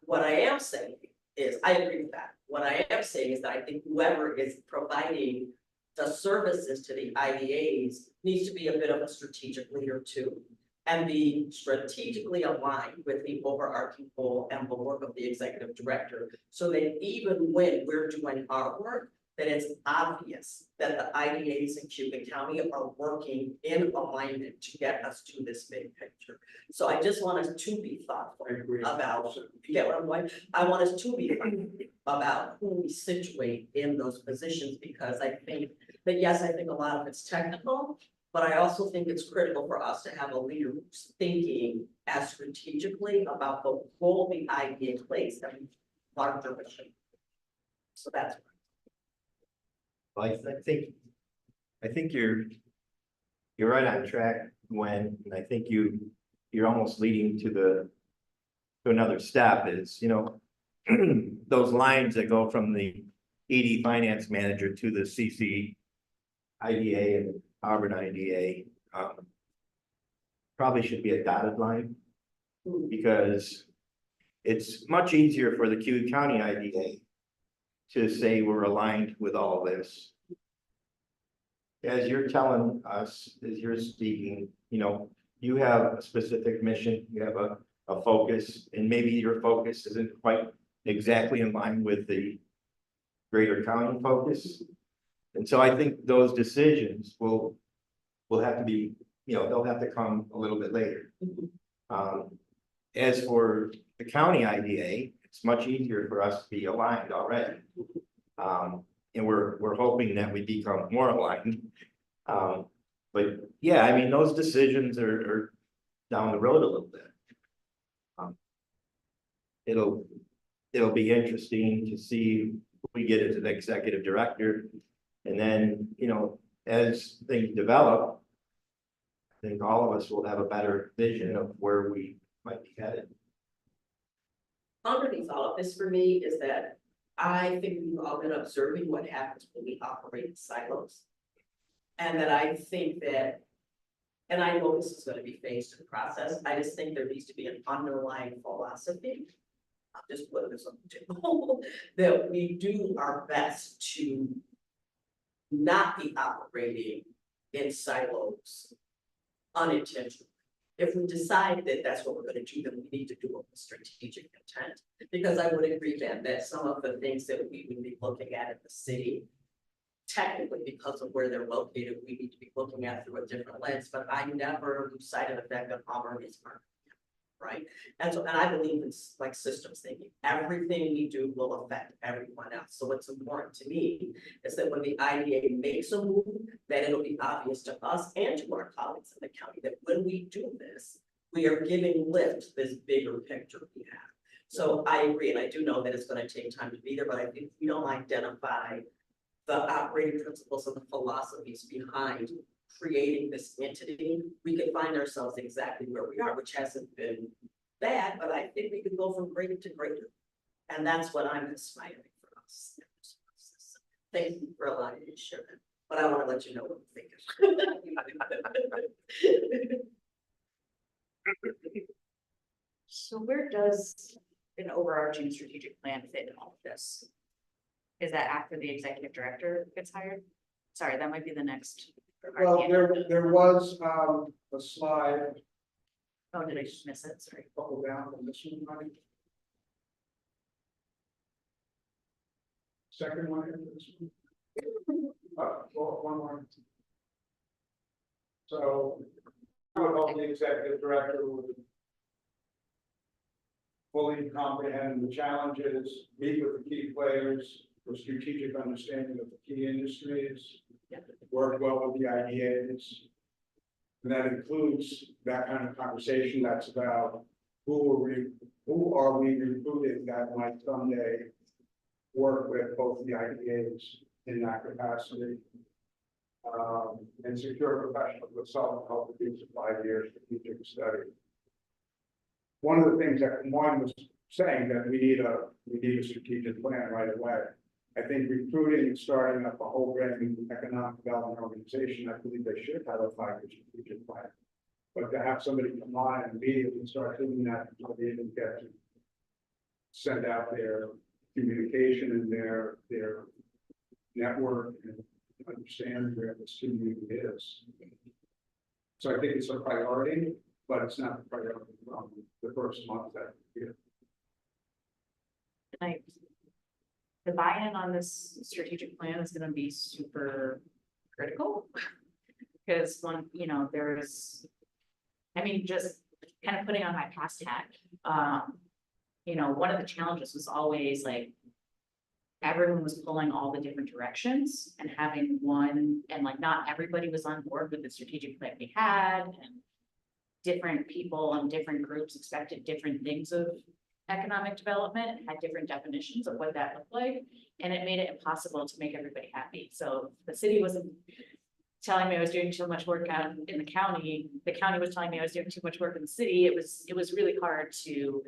What I am saying is, I agree with that. What I am saying is that I think whoever is providing the services to the IDAs needs to be a bit of a strategic leader too, and be strategically aligned with the overarching goal and the work of the executive director, so that even when we're doing our work, that it's obvious that the IDAs in Cayuga County are working in alignment to get us to this big picture. So I just want us to be thoughtful about, you get what I'm going? I want us to be thoughtful about who we situate in those positions, because I think that, yes, I think a lot of it's technical, but I also think it's critical for us to have a leader who's thinking as strategically about the role the IDA plays in larger mission. So that's. I think you're right on track, Gwen, and I think you're almost leading to another step is, those lines that go from the ED finance manager to the CCIDA and Auburn IDA, probably should be a dotted line, because it's much easier for the Cayuga County IDA to say we're aligned with all this. As you're telling us, as you're speaking, you have a specific mission, you have a focus, and maybe your focus isn't quite exactly in line with the greater county focus. And so I think those decisions will will have to be, they'll have to come a little bit later. As for the county IDA, it's much easier for us to be aligned already. And we're hoping that we become more aligned. But yeah, I mean, those decisions are down the road a little bit. It'll be interesting to see if we get into the executive director. And then, as things develop, I think all of us will have a better vision of where we might be headed. Underneath all of this for me is that I think we've all been observing what happens when we operate in silos. And that I think that, and I know this is gonna be phased in the process, I just think there needs to be an underlying philosophy. I'll just put this on the table, that we do our best to not be operating in silos unintentionally. If we decide that that's what we're gonna do, then we need to do it with strategic intent. Because I would agree, Ben, that some of the things that we would be looking at in the city, technically because of where they're located, we need to be looking at through a different lens, but I never lose sight of the fact that Auburn is market, right? And I believe in like systems thinking. Everything we do will affect everyone else. So what's important to me is that when the IDA makes a move, that it'll be obvious to us and to our colleagues in the county that when we do this, we are giving lift to this bigger picture we have. So I agree, and I do know that it's going to take time to be there, but I think if we don't identify the operating principles and the philosophies behind creating this entity, we can find ourselves exactly where we are, which hasn't been bad, but I think we can go from greater to greater. And that's what I'm aspiring for us. Thank you for allowing me to share that, but I want to let you know what I'm thinking. So where does an overarching strategic plan fit in all of this? Is that after the executive director gets hired? Sorry, that might be the next. Well, there was, a slide, Oh, did I just miss it? Sorry. couple down from this one, right? Second one, this one. Well, one more. So, the executive director would fully comprehend the challenges, meet with the key players for strategic understanding of the key industries, work well with the IDAs. And that includes that kind of conversation that's about who are we recruiting that might someday work with both the IDAs in that capacity. And secure professionals with solid help to do 5 years strategic study. One of the things that Juan was saying that we need a strategic plan right away. I think recruiting and starting up a whole brand new economic development organization, I believe they should have a 5-year strategic plan. But to have somebody come on and immediately start doing that until they even get to send out their communication and their network and understand where this community is. So I think it's a priority, but it's not a priority from the first month that year. The buy-in on this strategic plan is going to be super critical. Because there's, just kind of putting on my past hat, one of the challenges was always like, everyone was pulling all the different directions and having one, and like not everybody was on board with the strategic plan we had, and different people and different groups expected different things of economic development and had different definitions of what that looked like. And it made it impossible to make everybody happy. So the city wasn't telling me I was doing too much work out in the county was telling me I was doing too much work in the city. It was really hard to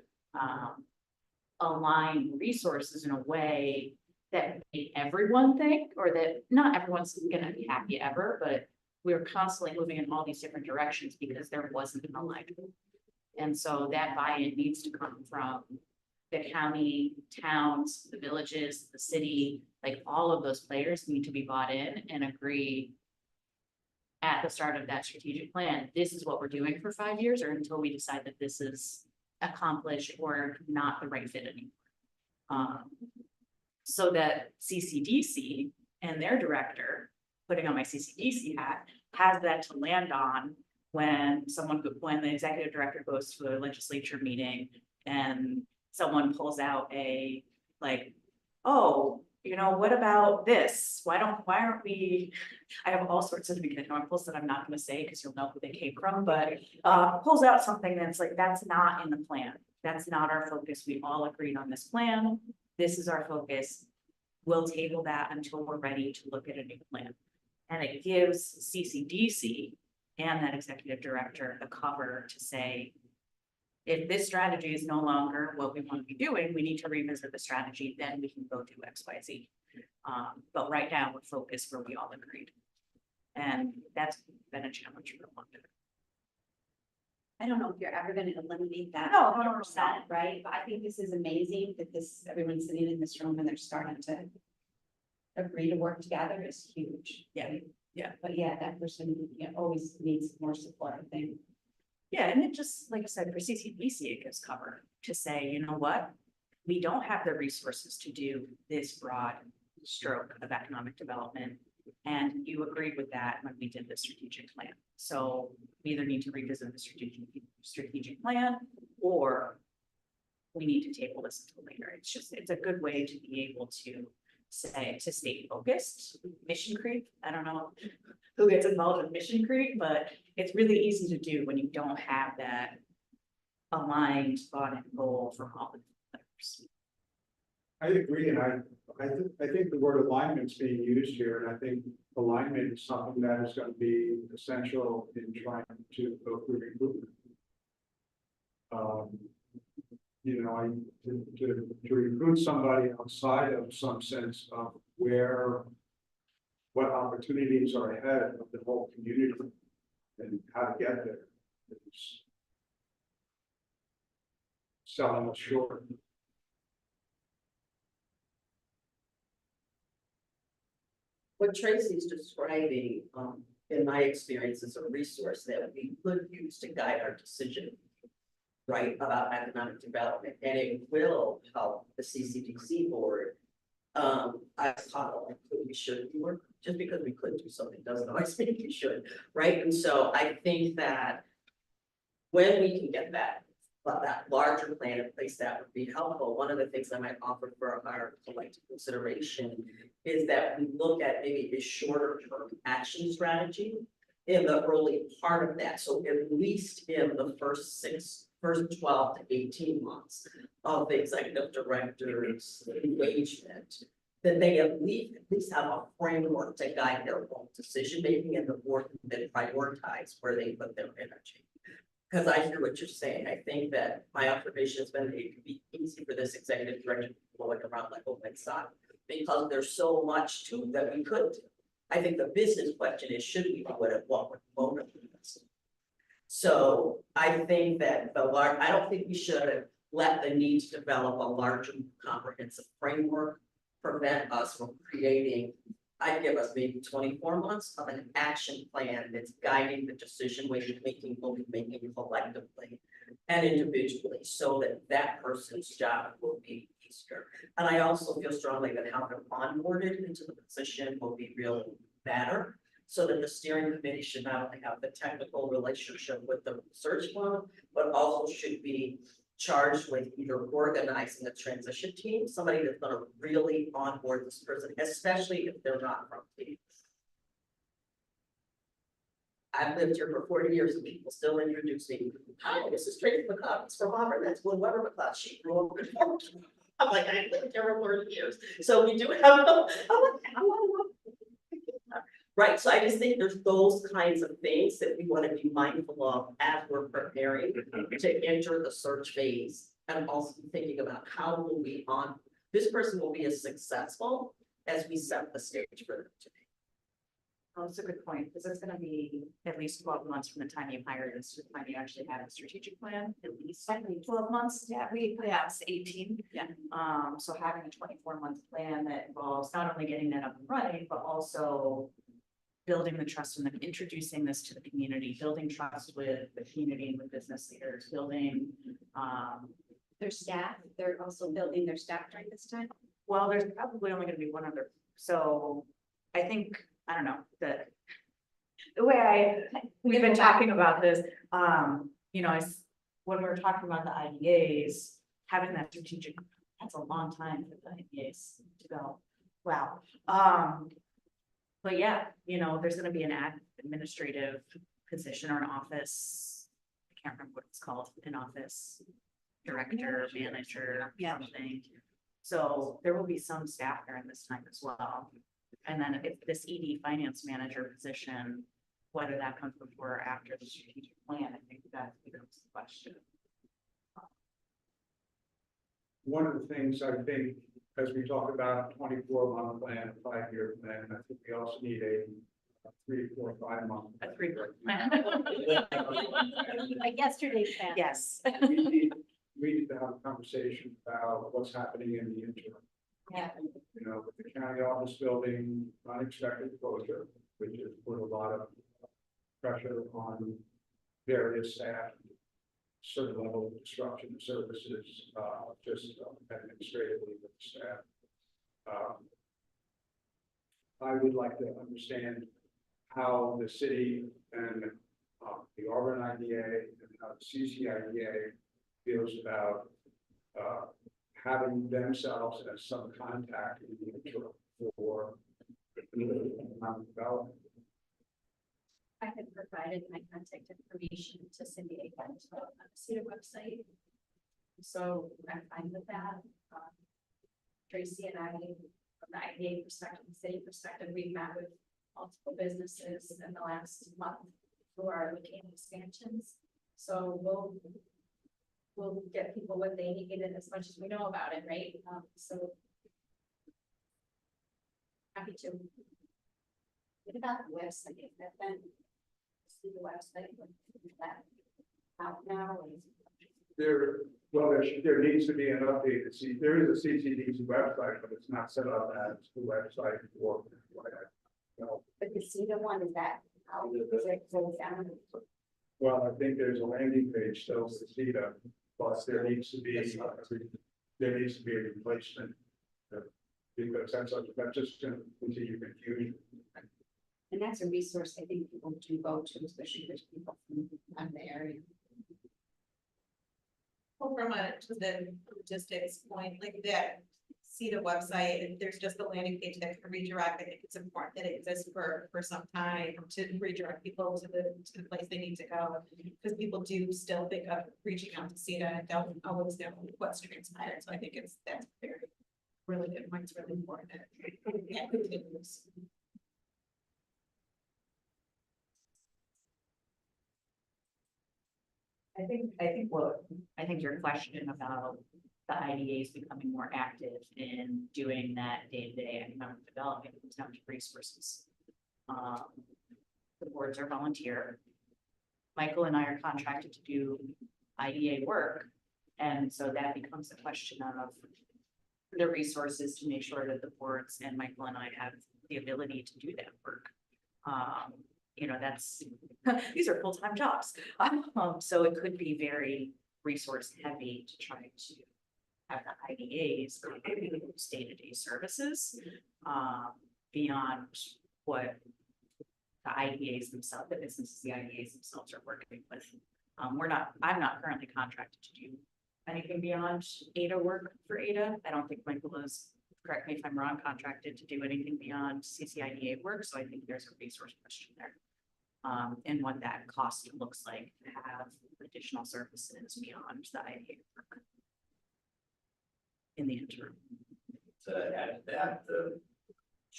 align resources in a way that made everyone think, or that not everyone's gonna be happy ever, but we were constantly moving in all these different directions because there wasn't an alignment. And so that buy-in needs to come from the county, towns, the villages, the city, like all of those players need to be bought in and agree at the start of that strategic plan, this is what we're doing for 5 years, or until we decide that this is accomplished or not the right fit anymore. So that CCDC and their director putting on my CCDC hat, has that to land on when when the executive director goes to a legislature meeting and someone pulls out a, like, oh, you know, what about this? Why aren't we, I have all sorts of examples that I'm not gonna say because you'll know who they came from, but pulls out something that's like, that's not in the plan. That's not our focus. We all agreed on this plan. This is our focus. We'll table that until we're ready to look at a new plan. And it gives CCDC and that executive director the cover to say, if this strategy is no longer what we want to be doing, we need to revisit the strategy, then we can go do X, Y, Z. But right now we're focused where we all agreed. And that's been a challenge for a long time. I don't know if you're ever gonna eliminate that. No, no, no, no. 100%, right? But I think this is amazing that everyone's sitting in this room and they're starting to agree to work together is huge. Yeah, yeah. But yeah, that person, always needs more support, I think. Yeah, and it just, like I said, for CCDC, it gives cover to say, you know what? We don't have the resources to do this broad stroke of economic development. And you agreed with that when we did the strategic plan. So we either need to revisit the strategic plan, or we need to table this until later. It's a good way to be able to say, to stay focused, mission creep. I don't know who gets involved in mission creep, but it's really easy to do when you don't have that aligned thought and goal from all the players. I agree, and I think the word alignment is being used here, and I think alignment is something that is going to be essential in trying to go through recruitment. To recruit somebody outside of some sense of what opportunities are ahead of the whole community and how to get there. It's selling us short. What Tracy's describing, in my experience, is a resource that we could use to guide our decision, right, about economic development, and it will help the CCDC board. I thought we should work, just because we couldn't do something doesn't always mean we should, right? And so I think that when we can get that larger plan in place, that would be helpful. One of the things I might offer for our collective consideration is that we look at maybe a shorter term action strategy in the early part of that. So at least in the first 12 to 18 months of the executive director's engagement, that they at least have a framework to guide their own decision making, and the board can then prioritize where they put their energy. Because I hear what you're saying. I think that my observation has been it could be easy for this executive director to blow it around like open sock, because there's so much to that we could do. I think the business question is, should we do it, what would motivate us? So I think that I don't think we should let the need to develop a larger, comprehensive framework prevent us from creating, I'd give us maybe 24 months of an action plan that's guiding the decision making, we'll be making collectively and individually, so that that person's job will be easier. And I also feel strongly that how they're onboarded into the position will be really better, so that the steering committee should not only have the technical relationship with the research fund, but also should be charged with either organizing a transition team, somebody that's going to really onboard this person, especially if they're not from team. I've lived here for 40 years and people still introduce me. Hi, this is Tracy McCloud. It's from Auburn. That's Blue Weber McCloud. She grew up in Fulton. I'm like, I lived here for 40 years. So we do have right. So I just think there's those kinds of things that we want to be mindful of as we're preparing to enter the search phase, and also thinking about how will we this person will be as successful as we set the stage for them to be. Oh, that's a good point, because it's gonna be at least 12 months from the time you hire this to the time you actually have a strategic plan, at least 12 months. Yeah, it's 18. Yeah. So having a 24-month plan that involves not only getting that up and running, but also building the trust in them, introducing this to the community, building trust with the community and with business leaders, building Their staff, they're also building their staff during this time. well, there's probably only going to be one other. So I think I don't know, the way we've been talking about this, you know, when we were talking about the IDAs, having that strategic, that's a long time for the IDAs to go. Wow. But yeah, you know, there's gonna be an administrative position or an office. I can't remember what it's called, an office director, manager, something. So there will be some staff during this time as well. And then if this ED finance manager position, whether that comes before or after the strategic plan, I think that becomes the question. One of the things I think, as we talk about 24-month plan, 5-year plan, I think we also need a 3, 4, 5 month. A 3-year plan. Like yesterday's plan. Yes. We need to have a conversation about what's happening in the interim. Yeah. You know, with the county office building, unexpected closure, which has put a lot of pressure on various staff. Certain level of disruption of services, just administratively with the staff. I would like to understand how the city and the Auburn IDA and how the CCIDA feels about having themselves as some contact in the interim for economic development. I had provided my contact information to Cindy again on the CETA website. So I'm fine with that. Tracy and I, from the IDA perspective, the city perspective, we've met with multiple businesses in the last month who are looking at expansions. So we'll get people what they need and as much as we know about it, right? So happy to. What about the website? Is that then? See the website, that out now. There needs to be an update. There is a CCDC website, but it's not set up as the website for. But the CETA one, is that how is it goes down? Well, I think there's a landing page still for CETA, but there needs to be a replacement. Because that's just going to continue confusion. And that's a resource I think people can go to, especially if there's people from the area. Well, from the logistics point, like that CETA website, if there's just a landing page that can redirect, I think it's important that it exists for some time to redirect people to the place they need to go. Because people do still think of reaching out to CETA and don't always know what's transpired. So I think that's very, really good point. It's really important. Yeah, continues. I think your question about the IDAs becoming more active in doing that day-to-day economic development comes down to resources. The boards are volunteer. Michael and I are contracted to do IDA work. And so that becomes a question of the resources to make sure that the boards and Michael and I have the ability to do that work. You know, these are full-time jobs. So it could be very resource heavy to try to have the IDAs use day-to-day services beyond what the IDAs themselves, the businesses, the IDAs themselves are working with. I'm not currently contracted to do anything beyond AIDA work for AIDA. I don't think Michael is, correct me if I'm wrong, contracted to do anything beyond CCIDA work. So I think there's a resource question there. And what that cost looks like to have additional services beyond the IDA work in the interim. To add to that, the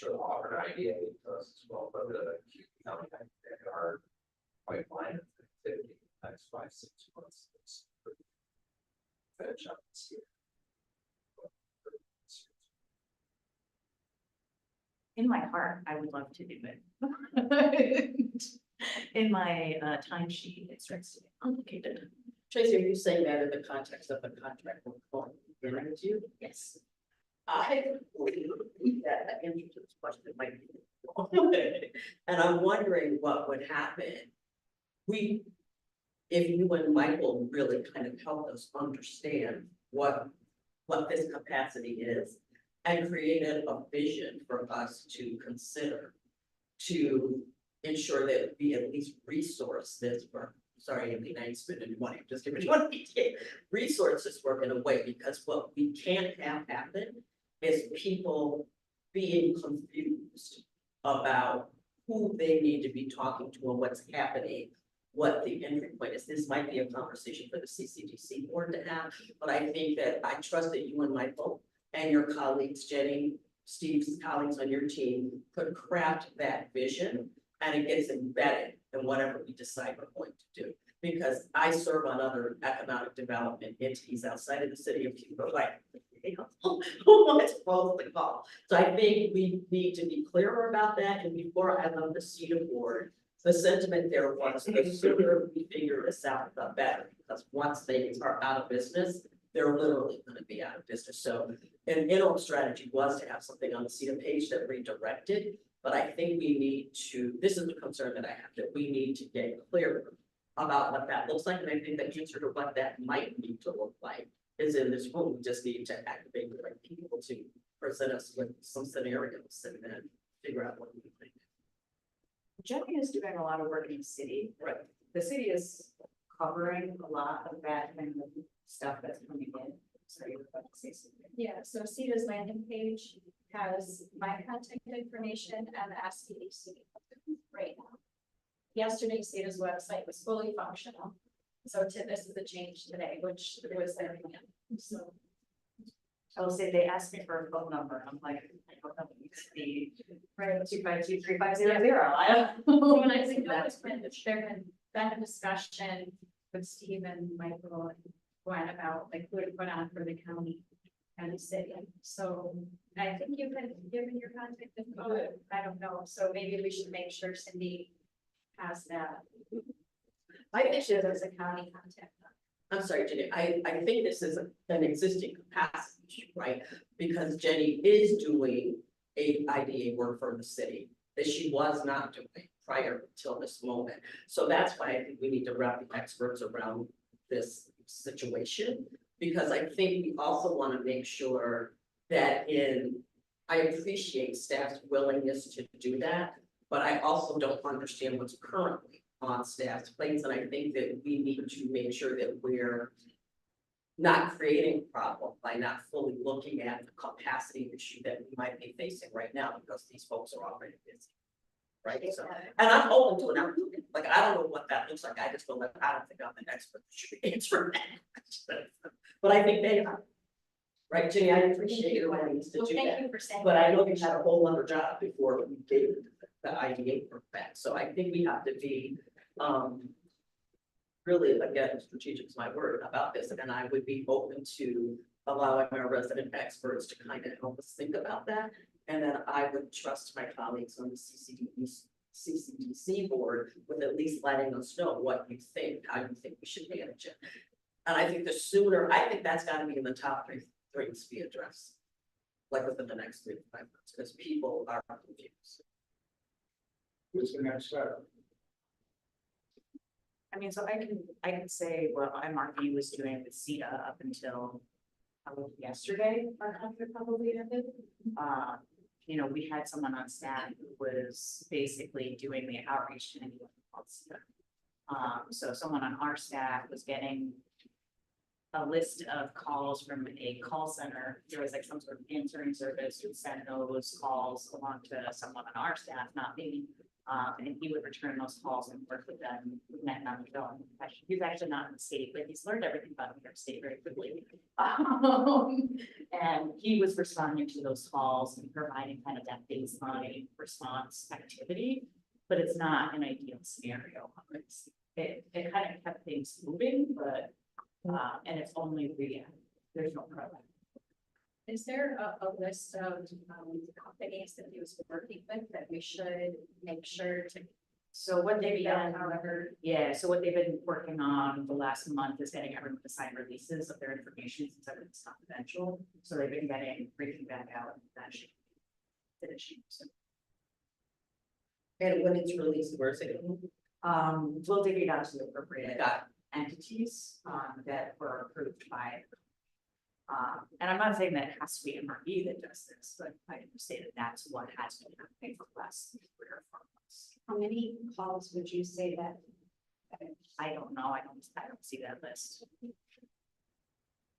Auburn IDA does as well, but the county IDA are pipeline activity next 5-6 months. Finish up this year. In my heart, I would love to do it. In my timesheet, it starts to be complicated. Tracy, are you saying that in the context of a contract with you? Yes. I believe that the answer to this question might be. And I'm wondering what would happen. If you and Michael really kind of helped us understand what this capacity is and created a vision for us to consider. to ensure that we at least resource this work. Sorry, I mean, I ain't spending money, I'm just giving you one resource this work in a way, because what we can't have happen is people being confused about who they need to be talking to and what's happening, what the entry point is. This might be a conversation for the CCDC board to have, but I think that I trust that you and Michael and your colleagues, Jenny, Steve's colleagues on your team could craft that vision and it gets embedded in whatever we decide we're going to do. Because I serve on other economic development entities outside of the city of Cuba, like, who wants both the call? So I think we need to be clearer about that, and before I love the CETA board, the sentiment there was, the sooner we figure this out, the better, because once they are out of business, they're literally gonna be out of business. So an interim strategy was to have something on the CETA page that redirected, but I think we need to, this is the concern that I have, that we need to get clearer about what that looks like, and I think the answer to what that might need to look like is in this room. We just need to activate the right people to present us with some scenarios and then figure out what we think. Jenny is doing a lot of work in the city. Right. The city is covering a lot of that kind of stuff that's coming in. So you're about to say something. Yeah, so CETA's landing page has my contact information and the SCDC right now. Yesterday, CETA's website was fully functional. So this is a change today, which was their plan. So I will say they asked me for a phone number. I'm like, I don't know, it needs to be right 252-3500. I don't. when I think that's been, there been a discussion with Steve and Michael and Gwen about like who to put on for the county and the city. So I think you've been given your contact info. I don't know. So maybe we should make sure Cindy has that. I think she has a county contact. I'm sorry, Jenny, I think this is an existing capacity, right? Because Jenny is doing AIDA work for the city that she was not doing prior till this moment. So that's why I think we need to wrap the experts around this situation. Because I think we also want to make sure that I appreciate staff's willingness to do that, but I also don't understand what's currently on staff's plates, and I think that we need to make sure that we're not creating a problem by not fully looking at the capacity issue that we might be facing right now, because these folks are already busy. Right, so, and I'm open to an outlook, like, I don't know what that looks like, I just don't I don't think I'm an expert that should be answering that. But I think they are. Right, Jenny, I appreciate your willingness to do Thank that, you for saying. but I know you had a whole other job before we gave the IDA work back, so I think we have to be, really, again, strategic is my word about this, and I would be open to allowing our resident experts to kind of help us think about that. And then I would trust my colleagues on the CCDC board with at least letting us know what you think, how you think we should manage it. And I think the sooner, I think that's gotta be in the top three things to be addressed. Like within the next 3 to 5 months, because people are confused. Who's the next step? I mean, so I can say what MRB was doing with CETA up until probably yesterday, our contract probably ended. You know, we had someone on staff who was basically doing the outreach to anyone else. So someone on our staff was getting a list of calls from a call center. There was like some sort of answering service who sent those calls along to someone on our staff, not me. And he would return those calls and work with them. He's actually not in the state, but he's learned everything about New York State very quickly. And he was responding to those calls and providing kind of that baseline response activity, but it's not an ideal scenario. It kind of kept things moving, but and it's only reactive. There's no program. Is there a list of companies that he was working with that we should make sure to? So what they've done, However, yeah, so what they've been working on the last month is getting everyone to sign releases of their information since everything's confidential. So they've been breaking that out and that should finish. And when it's released, where's it? We'll dig it out to the appropriate entities that were approved by. And I'm not saying that it has to be MRB that does this, but I say that that's what has been happening for the last 3 or 4 months. How many calls would you say that? I don't know, I don't see that list.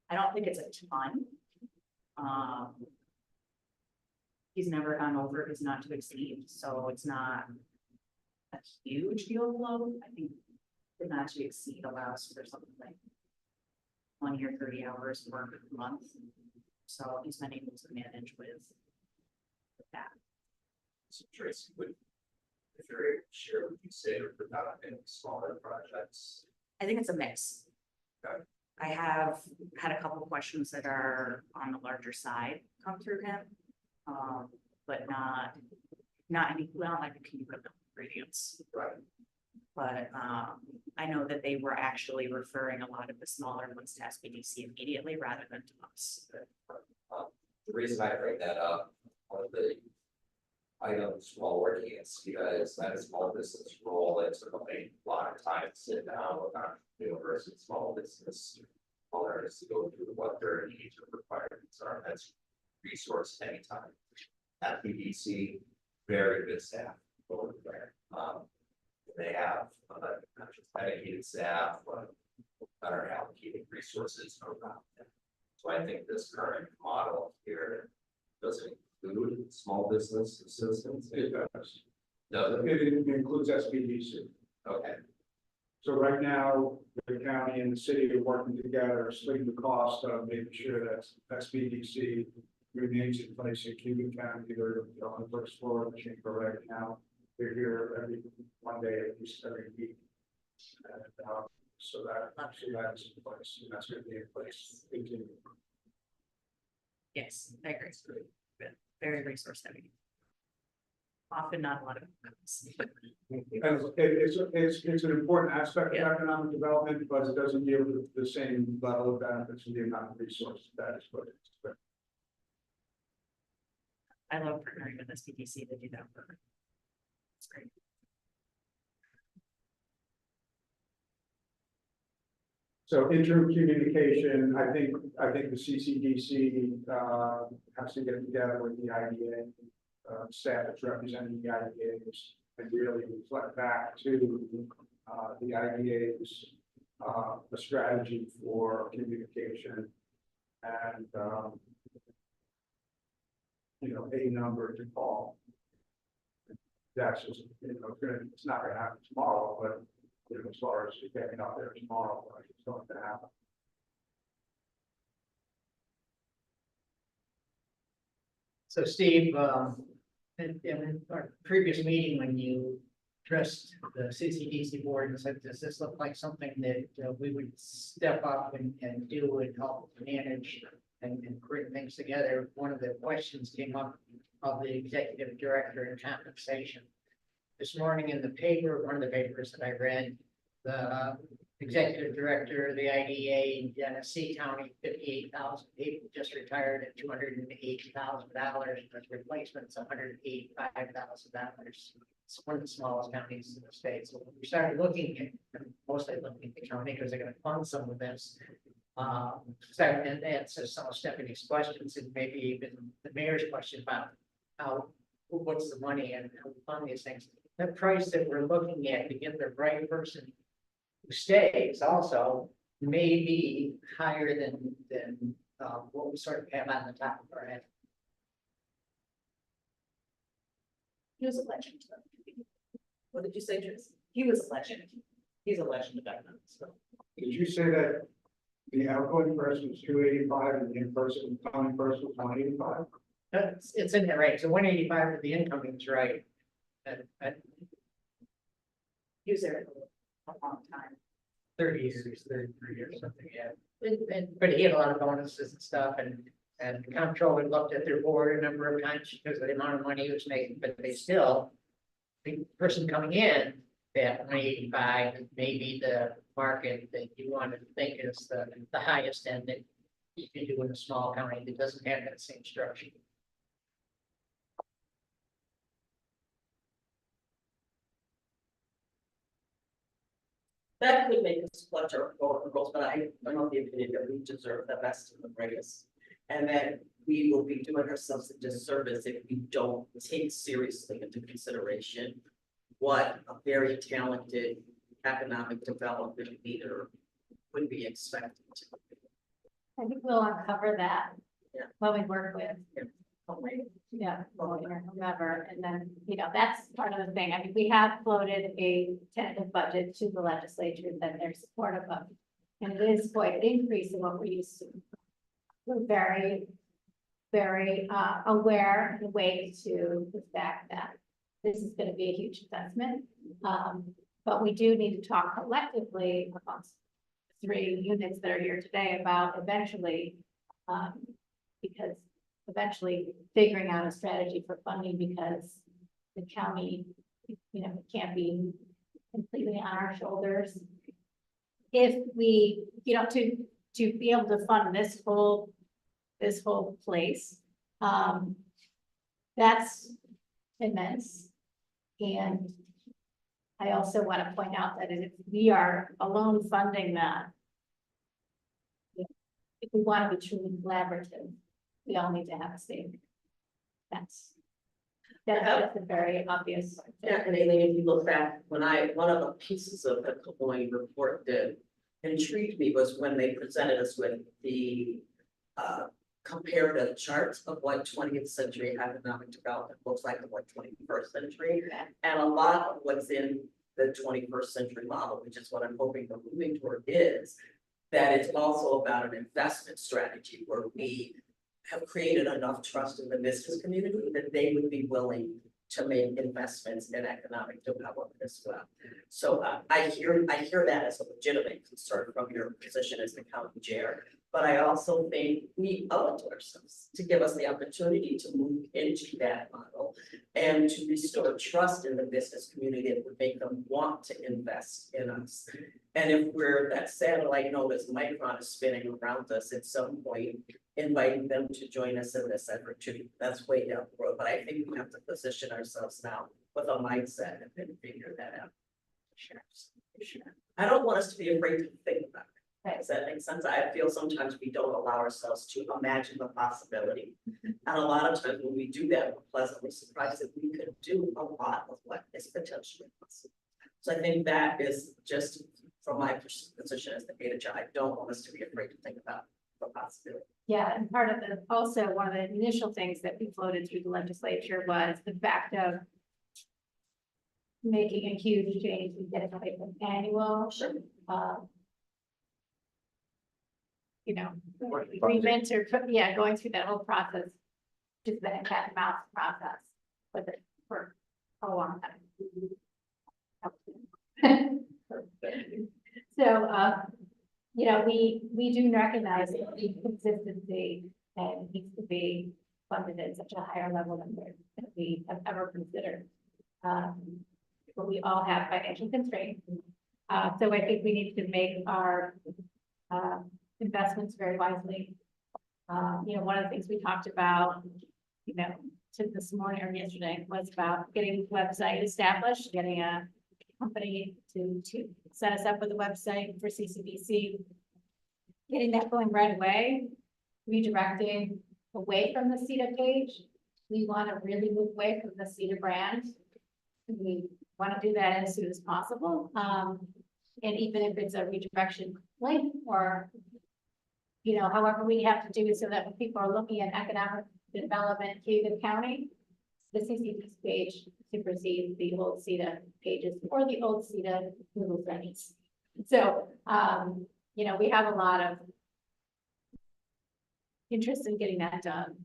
I don't think it's a ton. He's never gone over his not to exceed, so it's not a huge deal of load. I think the not to exceed allows for something like 20 or 30 hours work a month. So he's been able to manage with that. So Tracy, if you're able to share, would you say or put out any smaller projects? I think it's a mix. Okay. I have had a couple of questions that are on the larger side come through him. But not any, well, like a Cayuga ingredients. Right. But I know that they were actually referring a lot of the smaller ones to SBDC immediately rather than to us. The reason I bring that up, one of the items while working at CCIDA is that a small business role, it took a lot of time to sit down with entrepreneurs and small business owners to go through what their needs and requirements are. That's resource anytime. At BDC, very good staff over there. They have not just dedicated staff, but better allocated resources around them. So I think this current model here doesn't include small business assistance. It does. Does it? It includes SBDC. Okay, So right now, the county and the city are working together, splitting the cost of making sure that SBDC remains in place in Cayuga County. They're on the first floor of the chamber right now. They're here every one day, at least every week. And, so that's in place, and that's going to be in place. Continue. Yes, I agree. Very resource heavy. Often not a lot of. And it's an important aspect of economic development, but it doesn't yield the same level of benefits and the amount of resources that is put into it. I love partnering with SBDC to do that work. It's great. So interim communication, I think the CCDC has to get together with the IDA, staff that's representing the IDAs and really reflect back to the IDA's the strategy for communication and a number to call. That's just, it's not gonna happen tomorrow, but as far as getting out there tomorrow, it's going to happen. So Steve, in our previous meeting, when you addressed the CCDC board and said, does this look like something that we would step up and do and help manage and bring things together? One of the questions came up of the executive director and compensation. This morning in the paper, one of the papers that I read, the executive director of the IDA in Genesee County, 58,000 people just retired at $280,000. But replacement's $185,000. It's one of the smallest counties in the state. So we started looking at, mostly looking at county because they're going to fund some of this. Starting to answer some of Stephanie's questions and maybe even the mayor's question about what's the money and how we fund these things. The price that we're looking at to get the right person who stays also may be higher than what we sort of have on the top of our head. He was a legend. What did you say, Jason? He was a legend. He's a legend of that. So. Did you say that the outgoing person was 285 and the in-person incoming person was 185? It's in there, right? So 185 for the incoming is right. He was there a long time. 30 years, 33 years, something, yeah. But he had a lot of bonuses and stuff, and the comptroller looked at their board a number of times because of the amount of money he was making, but they still, the person coming in, that 185 may be the market that you want to think is the highest end that you can do in a small county that doesn't have that same structure. That could make us flutter over goals, but I am of the opinion that we deserve the best and the brightest. And that we will be doing ourselves a disservice if we don't take seriously into consideration what a very talented economic development leader would be expected to be. I think we'll uncover that. Yeah. When we work with, yeah, whomever, and then, that's part of the thing. I mean, we have floated a tentative budget to the legislature that they're supportive of. And it is quite an increase in what we used to. We're very, very aware and awake to the fact that this is gonna be a huge investment. But we do need to talk collectively amongst three units that are here today about eventually, because eventually figuring out a strategy for funding, because the county, can't be completely on our shoulders. If we, to be able to fund this whole place, that's immense. And I also want to point out that if we are alone funding that, if we want to be truly collaborative, we all need to have a stake. That's a very obvious. Yeah, and Aileen, if you look back, one of the pieces of the Cohen report that intrigued me was when they presented us with the comparative charts of what 20th century economic development looks like and what 21st century. And a lot of what's in the 21st century model, which is what I'm hoping we're moving toward, is that it's also about an investment strategy where we have created enough trust in the business community that they would be willing to make investments in economic development as well. So I hear that as a legitimate concern from your position as the county chair, but I also think we owe it to ourselves to give us the opportunity to move into that model and to restore trust in the business community that would make them want to invest in us. And if that satellite node as Micron is spinning around us at some point, inviting them to join us in this effort too, that's way down the road. But I think we have to position ourselves now with a mindset and figure that out. Sure. I don't want us to be afraid to think about it. Does that make sense? I feel sometimes we don't allow ourselves to imagine the possibility. And a lot of times when we do that, we're pleasantly surprised that we could do a lot of what is potentially possible. So I think that is just from my position as the data chair, I don't want us to be afraid to think about the possibility. Yeah, and part of also one of the initial things that we floated through the legislature was the fact of making a huge change and getting away from annual. Agreements or, going through that whole process, just been a cat and mouse process with it for a long time. So, we do recognize that the consistency and needs to be funded at such a higher level than we have ever considered. But we all have financial constraints. So I think we need to make our investments very wisely. One of the things we talked about, to this morning or yesterday was about getting the website established, getting a company to set us up with a website for CCDC, getting that going right away, redirecting away from the CCIDA page. We want to really move away from the CCIDA brand. We want to do that as soon as possible. And even if it's a redirection link or, however we have to do it so that when people are looking at economic development Cayuga County, the CCDC page supersedes the old CCIDA pages or the old CCIDA Google sites. So, we have a lot of interest in getting that done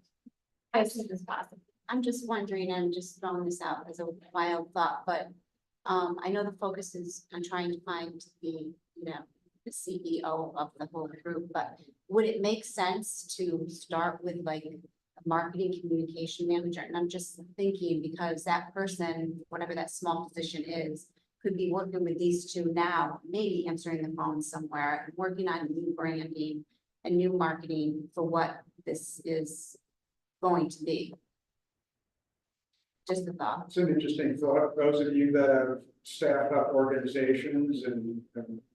as soon as possible. I'm just wondering, and just throwing this out as a wild thought, but I know the focus is on trying to find the CEO of the whole group, but would it make sense to start with like a marketing communication manager? And I'm just thinking because that person, whatever that small position is, could be working with these two now, maybe answering the phone somewhere, and working on new branding and new marketing for what this is going to be. Just a thought. It's an interesting thought. Those of you that have staffed up organizations and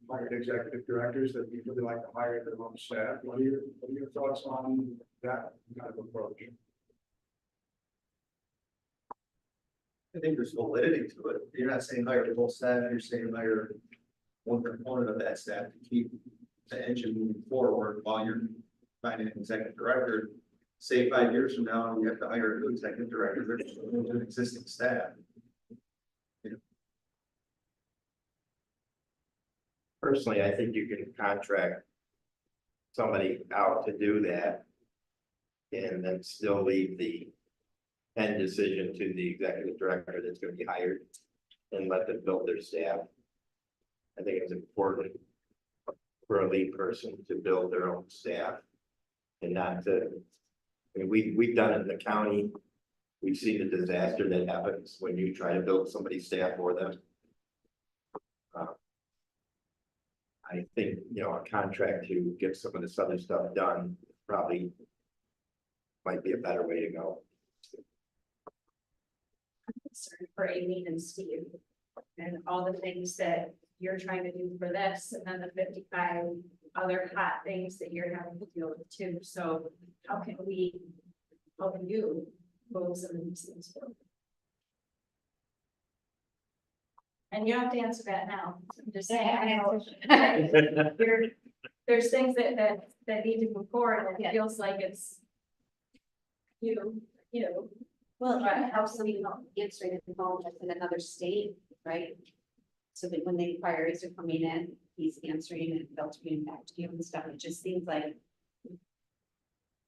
hired executive directors that usually like to hire their own staff. What are your thoughts on that kind of approach? I think there's validity to it. You're not saying hire the whole staff, you're saying hire one component of that staff to keep the engine moving forward while you're finding an executive director. Say 5 years from now, you have to hire a new executive director, there's an existing staff. Personally, I think you can contract somebody out to do that. And then still leave the end decision to the executive director that's gonna be hired and let them build their staff. I think it's important for a lead person to build their own staff and not to, I mean, we've done it in the county. We've seen the disaster that happens when you try to build somebody's staff for them. I think, you know, a contract to get some of this other stuff done probably might be a better way to go. Concerned for Amy and Steve and all the things that you're trying to do for this, and then the 55 other hot things that you're having to deal with too. So how can we help you move some of these things forward? And you don't have to answer that now. I'm just saying, I know there's things that need to move forward, and it feels like it's you know. Well, it helps them, you know, answering the phone just in another state, right? So that when the inquiries are coming in, he's answering and filtering back to you and stuff. It just seems like,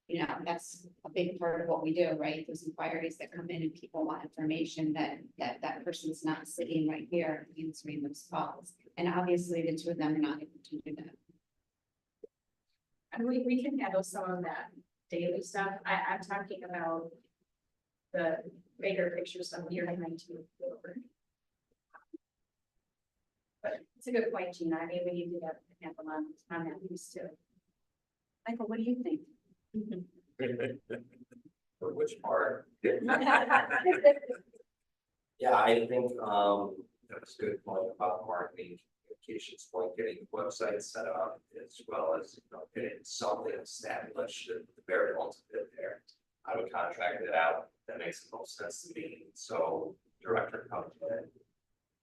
you know, that's a big part of what we do, right? Those inquiries that come in and people want information that person's not sitting right here answering those calls. And obviously the two of them are not able to do that. And we can handle some of that daily stuff. I'm talking about the bigger picture stuff you're trying to move forward. But it's a good point, Gina. I mean, we need to have a handle on that piece too. Michael, what do you think? For which part? Yeah, I think, that's a good point about marketing communications point, getting the website set up as well as, you know, getting something established at the bare bones of it there. I would contract it out. That makes the most sense to me. So director comes in,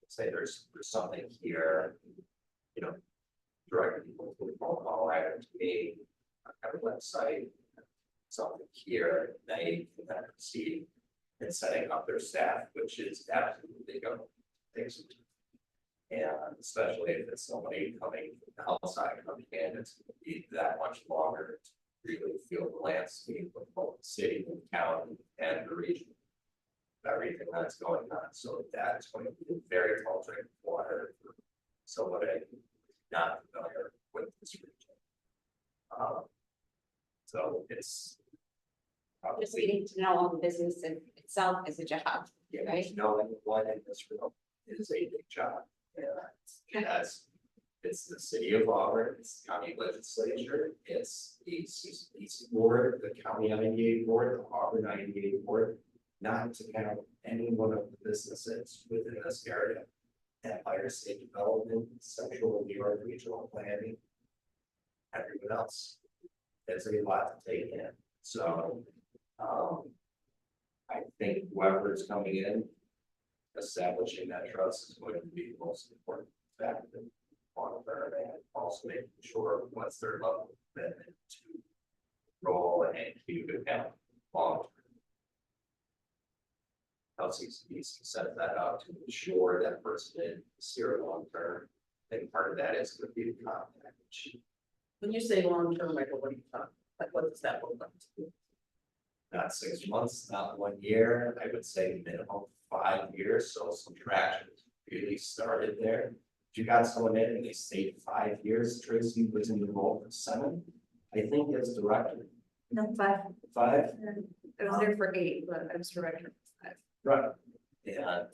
say there's something here, you know, direct people to the phone call item to me, I have a website, something here, they can then proceed in setting up their staff, which is absolutely going to take some time. And especially if it's somebody coming from the outside coming in, it's going to be that much longer to really feel the landscape of both the city and the county and the region. Everything that's going on. So that's going to be a very tall drink of water for somebody not familiar with this region. So it's Just needing to know all the business in itself is a job, yeah, right? knowing what in this room is a big job. Yeah, it's the city of Auburn, it's the county legislature, it's the CCDC board, the county IDA board, the Auburn IDA board, not to count any one of the businesses within this area. Empire State Development, Central New York Regional Planning, everyone else. It's a lot to take in. So I think whoever is coming in, establishing that trust is going to be the most important factor on there, and also making sure what's their level of commitment to role and keep it down long term. How CCDC set that up to ensure that person is here long term, and part of that is going to be the contact. When you say long term, Michael, what are you talking? Like, what does that look like to you? Not 6 months, not 1 year, I would say minimum 5 years, so some traction really started there. If you got someone in and they stayed 5 years, Tracy was in the role for 7, I think as director. No, 5. 5? I was there for 8, but I was director for 5. Right. And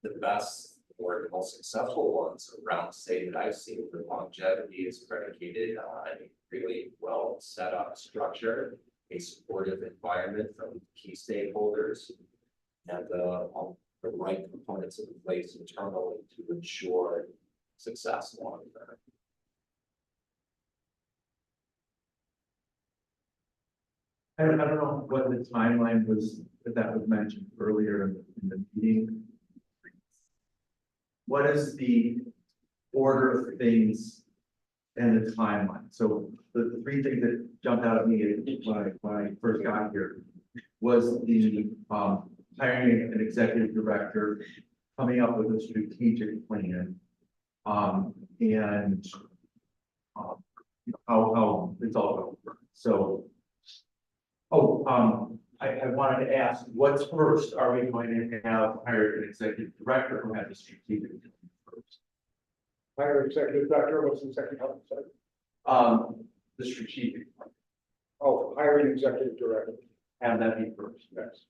the best or the most successful ones around the state that I've seen for longevity is predicated on a really well set up structure, a supportive environment from key stakeholders, and the right components in place internally to ensure success long term. I don't know what the timeline was, that was mentioned earlier in the meeting. What is the order of things and the timeline? So the three things that jumped out at me when I first got here was the hiring an executive director, coming up with a strategic plan, and how it's all going to work. So, I wanted to ask, what's first? Are we going to have hired an executive director who has a strategic plan first? Hire executive director, what's the second part? Sorry. The strategic plan, Oh, hiring executive director, have that be first. yes.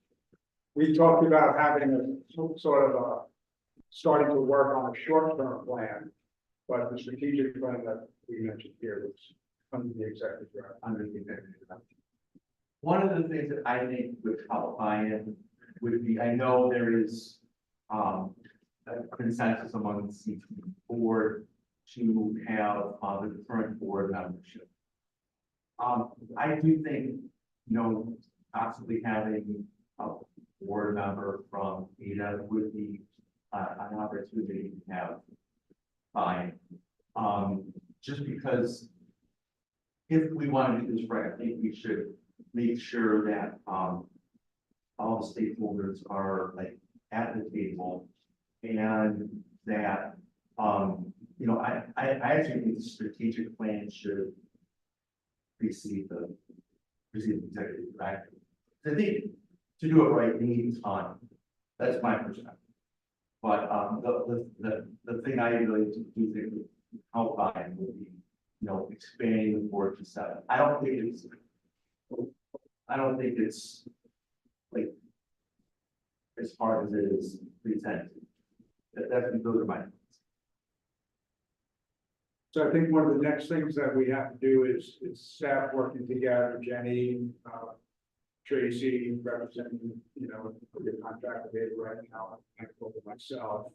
We talked about having some sort of starting to work on a short-term plan, but the strategic plan that we mentioned here was under the executive director. Under the executive director. One of the things that I think would help buy-in would be, I know there is a consensus among the CT board to have the current board membership. I do think, possibly having a board member from AIDA would be an opportunity to have buy-in. Just because if we want to do this right, I think we should make sure that all the stakeholders are like at the table, and that I actually think the strategic plan should precede the executive director. I think to do it right, we need time. That's my perspective. But the thing I really do think would help buy-in would be, expanding the board to 7. I don't think it's like as hard as it is presented. That's those are my thoughts. So I think one of the next things that we have to do is staff working together, Jenny, Tracy representing, the contract with AIDA right now, and myself,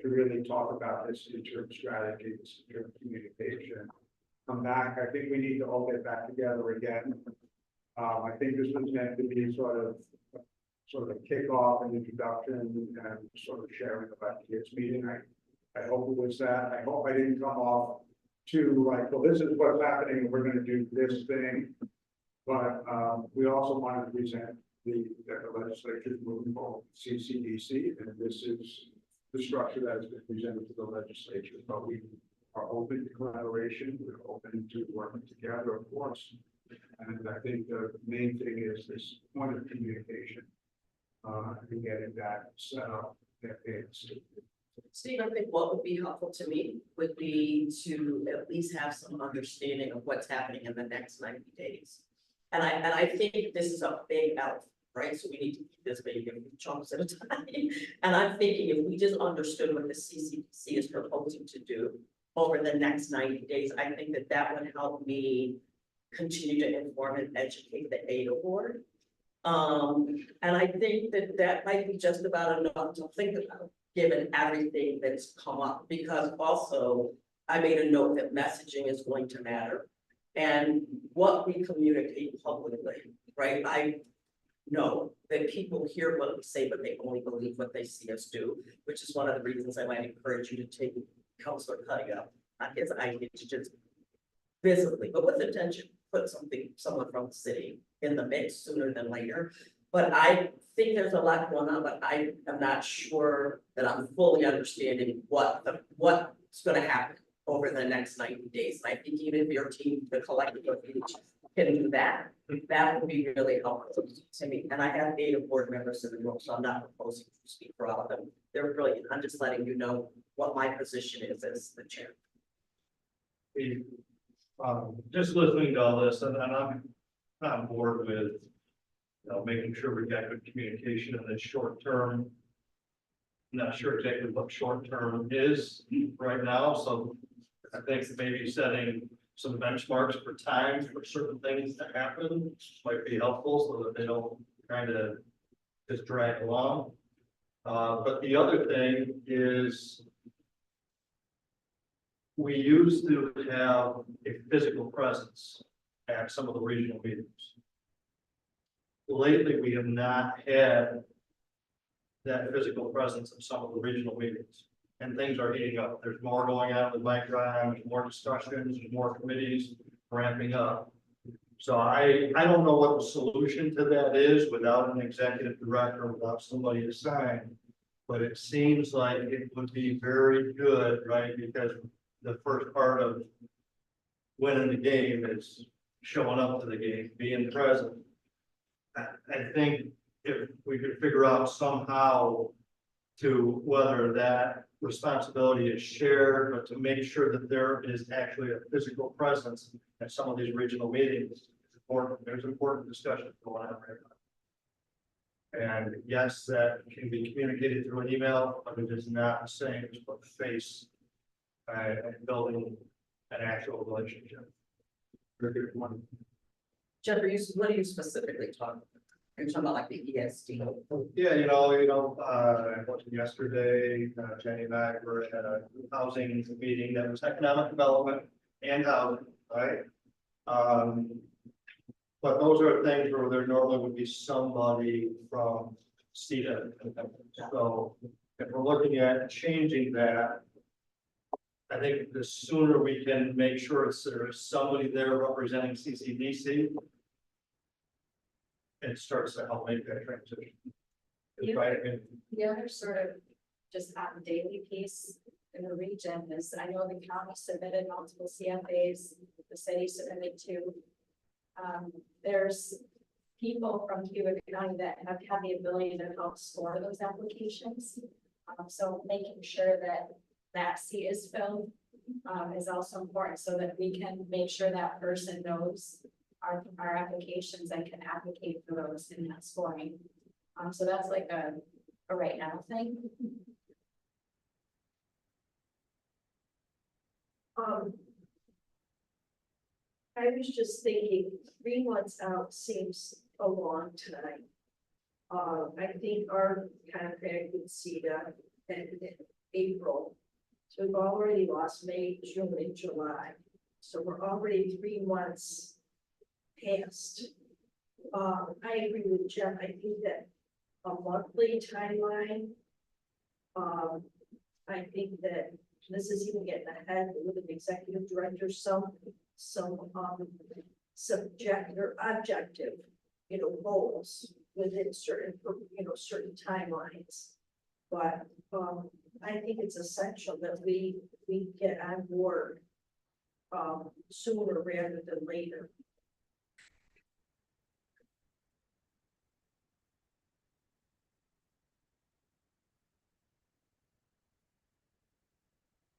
to really talk about this interim strategy, this interim communication. Come back, I think we need to all get back together again. I think this was meant to be sort of a kickoff and introduction and sort of sharing about this meeting. I hope it was that. I hope I didn't come off too like, well, this is what's happening, and we're gonna do this thing. But we also wanted to present that the legislature is moving forward with CCDC, and this is the structure that has been presented to the legislature. But we are open to collaboration, we're open to working together, of course. And I think the main thing is this point of communication, and getting that set up. Steve, I think what would be helpful to me would be to at least have some understanding of what's happening in the next 90 days. And I think this is a big elephant, right? So we need to keep this baby in chunks at a time. And I'm thinking if we just understood what the CCDC is proposing to do over the next 90 days, I think that would help me continue to inform and educate the AIDA board. And I think that might be just about enough to think about, given everything that's come up, because also I made a note that messaging is going to matter. And what we communicate publicly, right? I know that people hear what we say, but they only believe what they see us do, which is one of the reasons I might encourage you to take Councilor Cayuga on his idea to just visibly, but with intention, put someone from the city in the mix sooner than later. But I think there's a lot going on, but I am not sure that I'm fully understanding what's going to happen over the next 90 days. And I think even if your team, the collective of each, can do that, that would be really helpful to me. And I have AIDA board members in the room, so I'm not proposing to speak for all of them. They're brilliant. I'm just letting you know what my position is as the chair. Just listening to all this, and I'm on board with, making sure we've got good communication in the short term. I'm not sure exactly what short term is right now, so I think maybe setting some benchmarks for time for certain things that happen might be helpful so that they don't kind of just drag along. But the other thing is we used to have a physical presence at some of the regional meetings. Lately, we have not had that physical presence in some of the regional meetings. And things are heating up. There's more going on with bike ride, there's more discussions, there's more committees ramping up. So I don't know what the solution to that is without an executive director, without somebody assigned. But it seems like it would be very good, right? Because the first part of winning the game is showing up to the game, being present. I think if we could figure out somehow to whether that responsibility is shared, but to make sure that there is actually a physical presence at some of these regional meetings. It's important. There's important discussions going on right now. And yes, that can be communicated through an email, but it is not the same as put face and building an actual relationship. Jeff, what are you specifically talking about? Are you talking about like the ESD? Yeah, I went to yesterday, Jenny and I were at a housing meeting that was economic development and housing, right? But those are things where there normally would be somebody from CCIDA. So if we're looking at changing that, I think the sooner we can make sure there is somebody there representing CCDC, it starts to help make that transition. Right? The other sort of just on daily piece in the region is, I know the county submitted multiple CFAs, the city submitted two. There's people from Cuba County that have had the ability to help score those applications. So making sure that that seat is filled is also important so that we can make sure that person knows our applications and can advocate for those in that scoring. So that's like a right now thing. I was just thinking 3 months out seems a long time. I think our contract with CEDA ended in April. So we've already lost May, June, and July. So we're already 3 months past. I agree with Jeff. I think that a monthly timeline. I think that this is even getting ahead with an executive director, some subject or objective, goals within certain, certain timelines. But I think it's essential that we get on board sooner rather than later.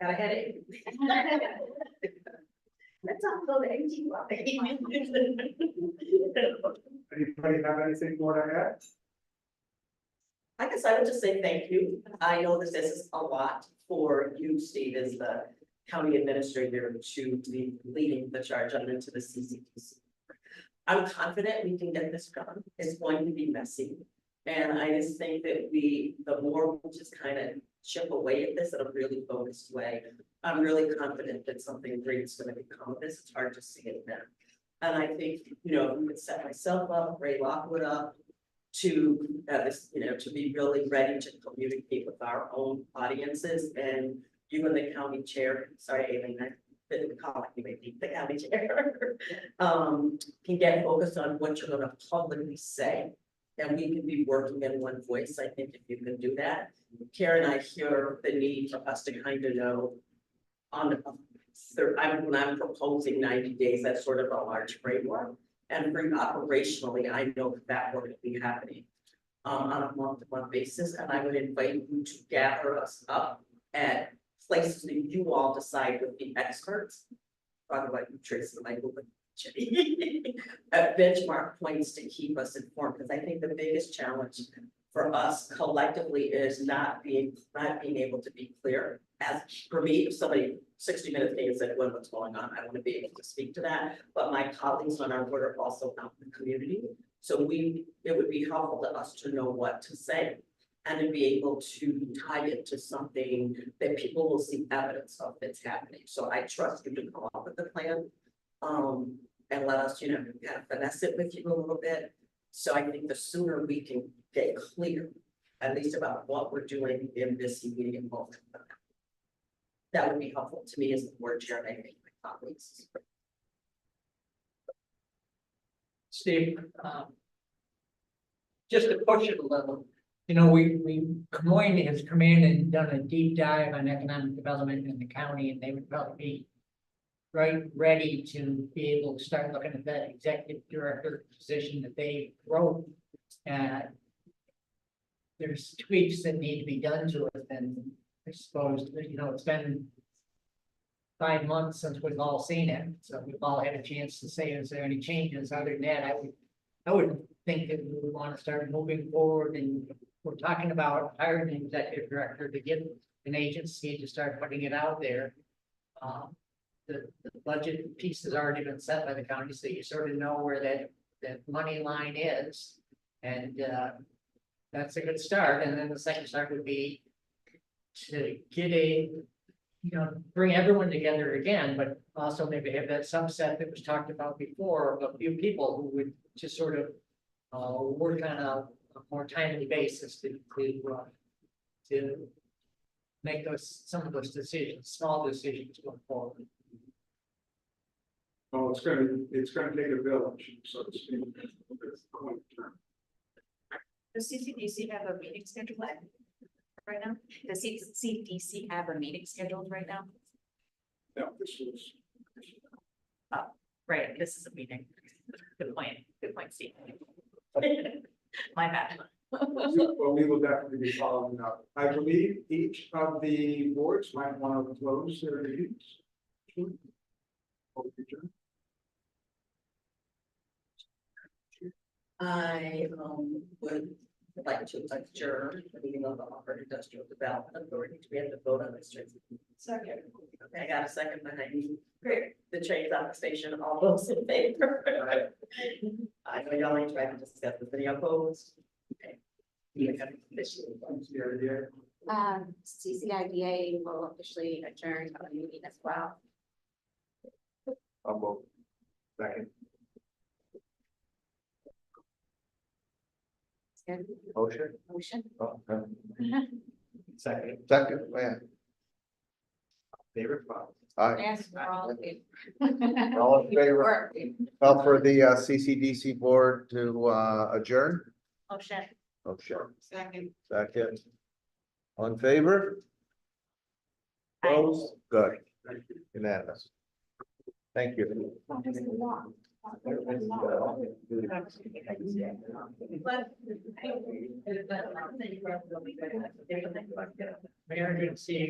Got a headache. Let's all go to AT. Anybody have anything more to add? I guess I would just say thank you. I know that this is a lot for you, Steve, as the county administrator to be leading the charge on into the CCDC. I'm confident we can get this done. It's going to be messy. And I just think that the more we just kind of chip away at this in a really focused way, I'm really confident that something great is going to become of this. It's hard to see it now. And I think, we would set myself up, Ray Lockwood up, to to be really ready to communicate with our own audiences, and you and the county chair, sorry, Aileen, I didn't call it, you may be the county chair, can get focused on what you're gonna publicly say, and we can be working in one voice. I think if you can do that, Karen and I hear the need for us to kind of know when I'm proposing 90 days, that's sort of a large framework. And for operationally, I know that work will be happening on a month-to-month basis. And I would invite you to gather us up at places that you all decide with the experts. Talk about you, Tracy, Michael, but at benchmark points to keep us informed. Because I think the biggest challenge for us collectively is not being able to be clear. As for me, if somebody 60 minutes came and said, what's going on, I want to be able to speak to that. But my colleagues on our board are also out in the community. So it would be helpful to us to know what to say. and to be able to tie it to something that people will see evidence of that's happening. So I trust you to come up with the plan. And let us, kind of finesse it with you a little bit. So I think the sooner we can get clear, at least about what we're doing in this immediate moment. That would be helpful to me as the board chair, and I think my colleagues. Steve, just to push it a little, Moyne has come in and done a deep dive on economic development in the county, and they would probably be ready to be able to start looking at that executive director position that they wrote. There's tweaks that need to be done to it, and I suppose, it's been 5 months since we've all seen it, so we've all had a chance to say, is there any changes? Other than that, I would think that we would want to start moving forward, and we're talking about hiring an executive director to get an agency to start putting it out there. The budget piece has already been set by the county, so you sort of know where that money line is. And that's a good start. And then the second start would be to get bring everyone together again, but also maybe have that subset that was talked about before of a few people who would just sort of work on a more timely basis to make some of those decisions, small decisions going forward. Oh, it's gonna take a village, so to speak. Does CCDC have a meeting scheduled right now? Does CCDC have a meeting scheduled right now? No, this was. Right, this is a meeting. Good point, Steve. My bad. Well, we will definitely be following up. I believe each of the boards might want to close their meetings. I would like to adjourn the meeting of the Auburn Industrial Development Authority to be able to vote on this. Second. Okay, I got a second behind you. Great. The train's on the station. All those in favor? I know y'all ain't trying to discuss this. Any opposed? Okay. CCIDA will officially adjourn the meeting as well. I'll vote. Second. Motion? Oh, okay. Second. Second, man. Favorite? Aye. Yes, we're all in favor. All in favor? We're- Well, for the CCDC board to adjourn? Motion. Sure. Second. Second. On favor? Aye. Opposed? Good. Unanimous. Thank you. Mayor, good to see you again.